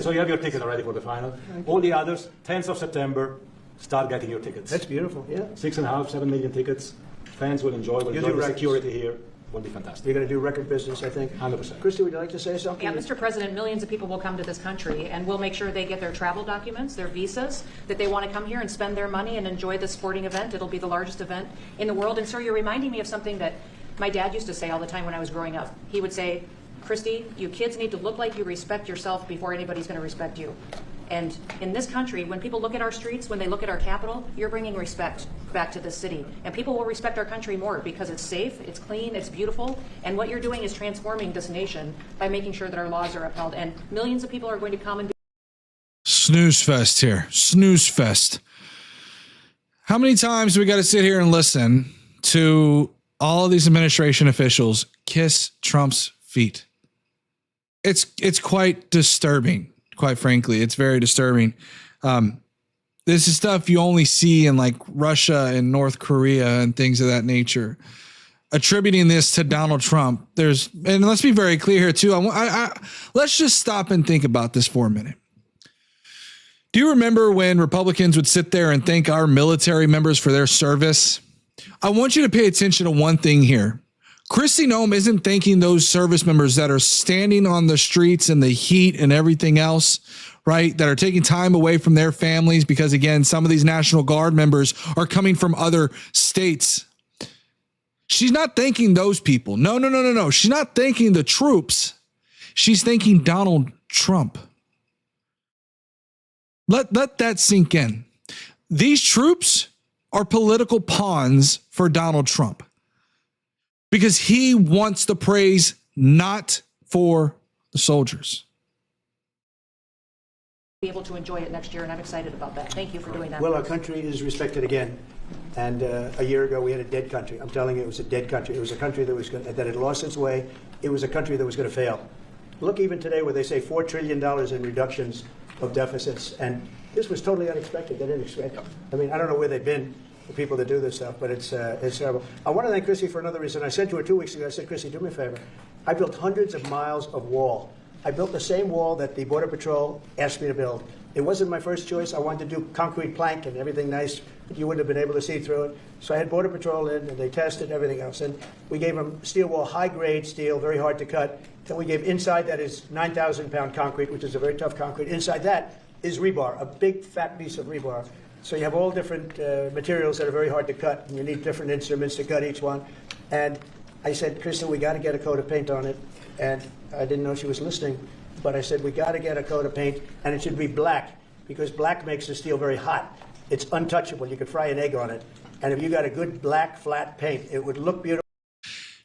So you have your ticket already for the final. All the others, 10th of September, start getting your tickets. That's beautiful, yeah. 6.5, 7 million tickets. Fans will enjoy, the security here. Will be fantastic. You're going to do record business, I think. 100%. Christy, would you like to say something? Yeah, Mr. President, millions of people will come to this country, and we'll make sure they get their travel documents, their visas, that they want to come here and spend their money and enjoy this sporting event. It'll be the largest event in the world. And, sir, you're reminding me of something that my dad used to say all the time when I was growing up. He would say, Christy, you kids need to look like you respect yourself before anybody's going to respect you. And in this country, when people look at our streets, when they look at our capital, you're bringing respect back to this city. And people will respect our country more because it's safe, it's clean, it's beautiful. And what you're doing is transforming this nation by making sure that our laws are upheld. And millions of people are going to come and Snooze fest here. Snooze fest. How many times do we got to sit here and listen to all of these administration officials kiss Trump's feet? It's quite disturbing. Quite frankly, it's very disturbing. This is stuff you only see in like Russia and North Korea and things of that nature. Attributing this to Donald Trump, and let's be very clear here too. Let's just stop and think about this for a minute. Do you remember when Republicans would sit there and thank our military members for their service? I want you to pay attention to one thing here. Kristi Noem isn't thanking those service members that are standing on the streets in the heat and everything else, right? That are taking time away from their families because, again, some of these National Guard members are coming from other states. She's not thanking those people. No. She's not thanking the troops. She's thanking Donald Trump. Let that sink in. These troops are political pawns for Donald Trump. Because he wants the praise, not for the soldiers. be able to enjoy it next year, and I'm excited about that. Thank you for doing that. Well, our country is respected again. And a year ago, we had a dead country. I'm telling you, it was a dead country. It was a country that had lost its way. It was a country that was going to fail. Look, even today, where they say $4 trillion in reductions of deficits. And this was totally unexpected. They didn't expect it. I mean, I don't know where they've been, the people that do this stuff, but it's terrible. I want to thank Christy for another reason. I said to her 2 weeks ago, I said, Christy, do me a favor. I built hundreds of miles of wall. I built the same wall that the Border Patrol asked me to build. It wasn't my first choice. I wanted to do concrete plank and everything nice, but you wouldn't have been able to see through it. So I had Border Patrol in, and they tested everything else. And we gave them steel wall, high-grade steel, very hard to cut. Then we gave inside that is 9,000-pound concrete, which is a very tough concrete. Inside that is rebar, a big, fat piece of rebar. So you have all different materials that are very hard to cut, and you need different instruments to cut each one. And I said, Kristen, we got to get a coat of paint on it. And I didn't know she was listening, but I said, we got to get a coat of paint, and it should be black, because black makes the steel very hot. It's untouchable. You could fry an egg on it. And if you got a good black, flat paint, it would look beautiful.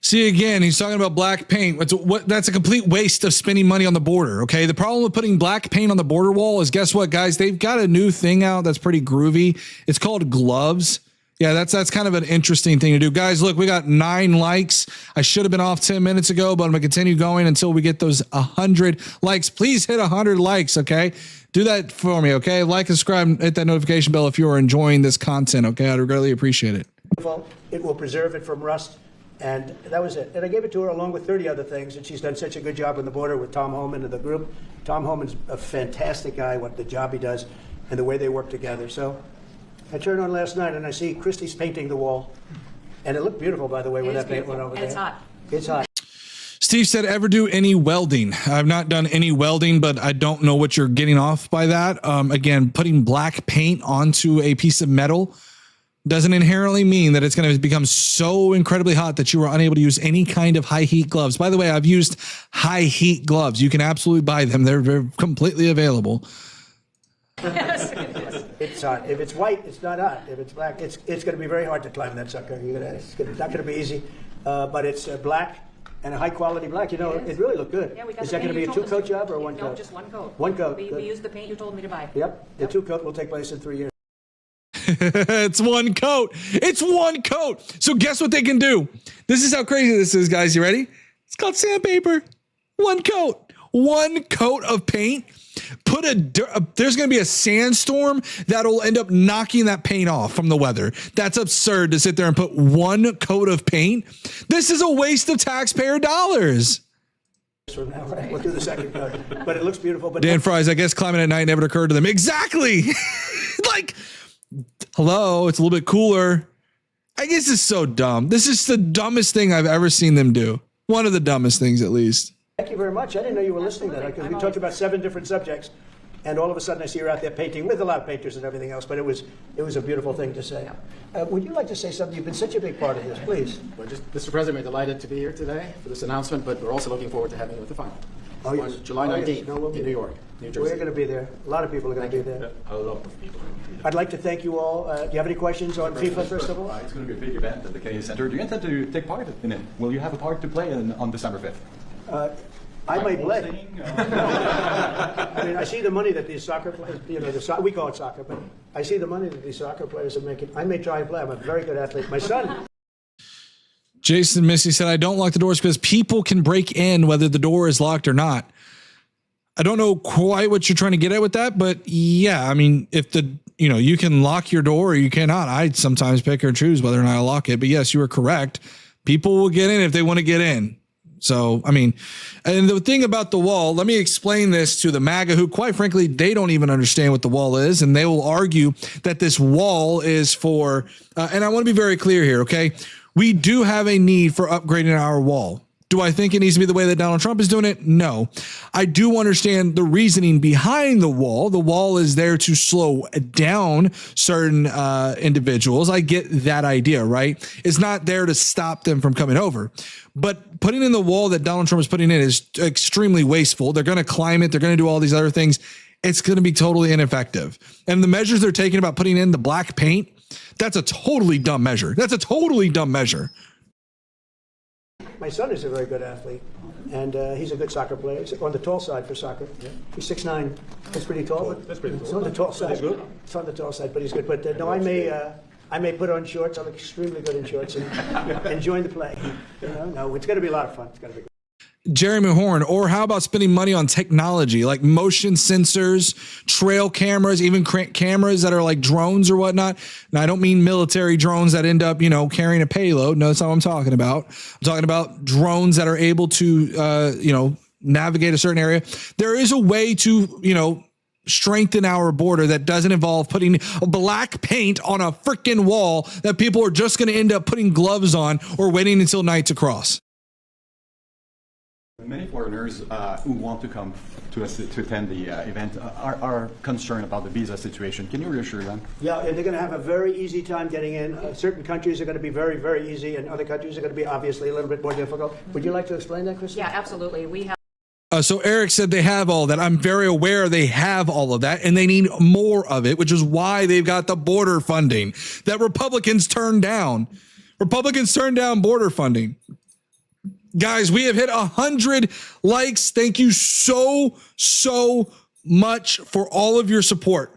See, again, he's talking about black paint. That's a complete waste of spending money on the border. Okay. The problem with putting black paint on the border wall is, guess what, guys? They've got a new thing out that's pretty groovy. It's called gloves. Yeah, that's kind of an interesting thing to do. Guys, look, we got 9 likes. I should have been off 10 minutes ago, but I'm going to continue going until we get those 100 likes. Please hit 100 likes, okay? Do that for me, okay? Like, subscribe, hit that notification bell if you are enjoying this content, okay? I'd really appreciate it. It will preserve it from rust. And that was it. And I gave it to her along with 30 other things. And she's done such a good job on the border with Tom Homan and the group. Tom Homan's a fantastic guy, what the job he does and the way they work together. So I turned on last night and I see Christie's painting the wall. And it looked beautiful, by the way, when that paint went over there. It's hot. It's hot. Steve said, ever do any welding? I've not done any welding, but I don't know what you're getting off by that. Again, putting black paint onto a piece of metal doesn't inherently mean that it's going to become so incredibly hot that you are unable to use any kind of high heat gloves. By the way, I've used high heat gloves. You can absolutely buy them. They're completely available. It's hot. If it's white, it's not hot. If it's black, it's going to be very hard to climb that sucker. It's not going to be easy. But it's black and a high quality black. You know, it really looked good. Yeah, we got Is that going to be a 2-coat job or 1 coat? No, just 1 coat. 1 coat. We used the paint you told me to buy. Yep. The 2-coat will take place in 3 years. It's 1 coat. It's 1 coat. So guess what they can do? This is how crazy this is, guys. You ready? It's called sandpaper. 1 coat. 1 coat of paint. There's going to be a sandstorm that'll end up knocking that paint off from the weather. That's absurd to sit there and put 1 coat of paint. This is a waste of taxpayer dollars. From now, right? We'll do the 2nd coat. But it looks beautiful. But Dan Fries, I guess climbing at night never occurred to them. Exactly. Like, hello, it's a little bit cooler. I guess it's so dumb. This is the dumbest thing I've ever seen them do. One of the dumbest things, at least. Thank you very much. I didn't know you were listening to that because we talked about 7 different subjects, and all of a sudden I see you're out there painting with a lot of painters and everything else. But it was a beautiful thing to say. Would you like to say something? You've been such a big part of this, please. Well, Mr. President, we're delighted to be here today for this announcement, but we're also looking forward to having you at the final. Oh, yes. On July 19th in New York, New Jersey. We're going to be there. A lot of people are going to be there. A lot of people. I'd like to thank you all. Do you have any questions on FIFA, first of all? It's going to be a big event at the Kennedy Center. Do you intend to take part in it? Will you have a part to play on December 5th? I might play. I mean, I see the money that these soccer players, we call it soccer, but I see the money that these soccer players are making. I may try and play. I'm a very good athlete. My son. Jason Missy said, I don't lock the doors because people can break in whether the door is locked or not. I don't know quite what you're trying to get at with that, but yeah, I mean, if you can lock your door or you cannot. I sometimes pick or choose whether or not I lock it, but yes, you are correct. People will get in if they want to get in. So, I mean, and the thing about the wall, let me explain this to the MAGA who, quite frankly, they don't even understand what the wall is. And they will argue that this wall is for, and I want to be very clear here. Okay. We do have a need for upgrading our wall. Do I think it needs to be the way that Donald Trump is doing it? No. I do understand the reasoning behind the wall. The wall is there to slow down certain individuals. I get that idea, right? It's not there to stop them from coming over. But putting in the wall that Donald Trump is putting in is extremely wasteful. They're going to climb it. They're going to do all these other things. It's going to be totally ineffective. And the measures they're taking about putting in the black paint, that's a totally dumb measure. That's a totally dumb measure. My son is a very good athlete, and he's a good soccer player. He's on the tall side for soccer. Yeah. He's 6'9". That's pretty tall. That's pretty tall. It's on the tall side. Good. It's on the tall side, but he's good. But no, I may put on shorts. I'm extremely good in shorts and join the play. No, it's going to be a lot of fun. It's going to be good. Jeremy Horn, or how about spending money on technology like motion sensors, trail cameras, even cameras that are like drones or whatnot? Now, I don't mean military drones that end up, carrying a payload. No, that's not what I'm talking about. I'm talking about drones that are able to, navigate a certain area. There is a way to, strengthen our border that doesn't involve putting black paint on a freaking wall that people are just going to end up putting gloves on or waiting until night to cross. Many foreigners who want to come to attend the event are concerned about the visa situation. Can you reassure them? Yeah, and they're going to have a very easy time getting in. Certain countries are going to be very, very easy, and other countries are going to be obviously a little bit more difficult. Would you like to explain that, Kristen? Yeah, absolutely. We have. So Eric said they have all that. I'm very aware they have all of that, and they need more of it, which is why they've got the border funding that Republicans turned down. Republicans turned down border funding. Guys, we have hit 100 likes. Thank you so much for all of your support.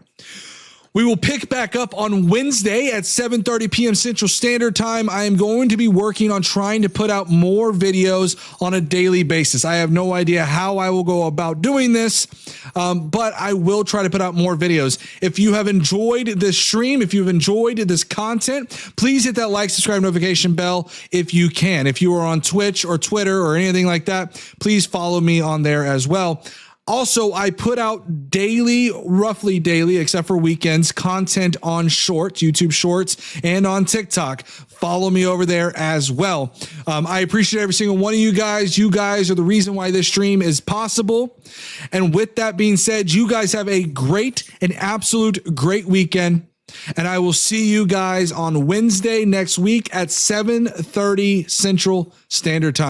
We will pick back up on Wednesday at 7:30 p.m. Central Standard Time. I am going to be working on trying to put out more videos on a daily basis. I have no idea how I will go about doing this, but I will try to put out more videos. If you have enjoyed this stream, if you've enjoyed this content, please hit that like, subscribe, notification bell if you can. If you are on Twitch or Twitter or anything like that, please follow me on there as well. Also, I put out daily, roughly daily, except for weekends, content on Shorts, YouTube Shorts, and on TikTok. Follow me over there as well. I appreciate every single one of you guys. You guys are the reason why this stream is possible. And with that being said, you guys have a great, an absolute great weekend. And I will see you guys on Wednesday next week at 7:30 Central Standard Time.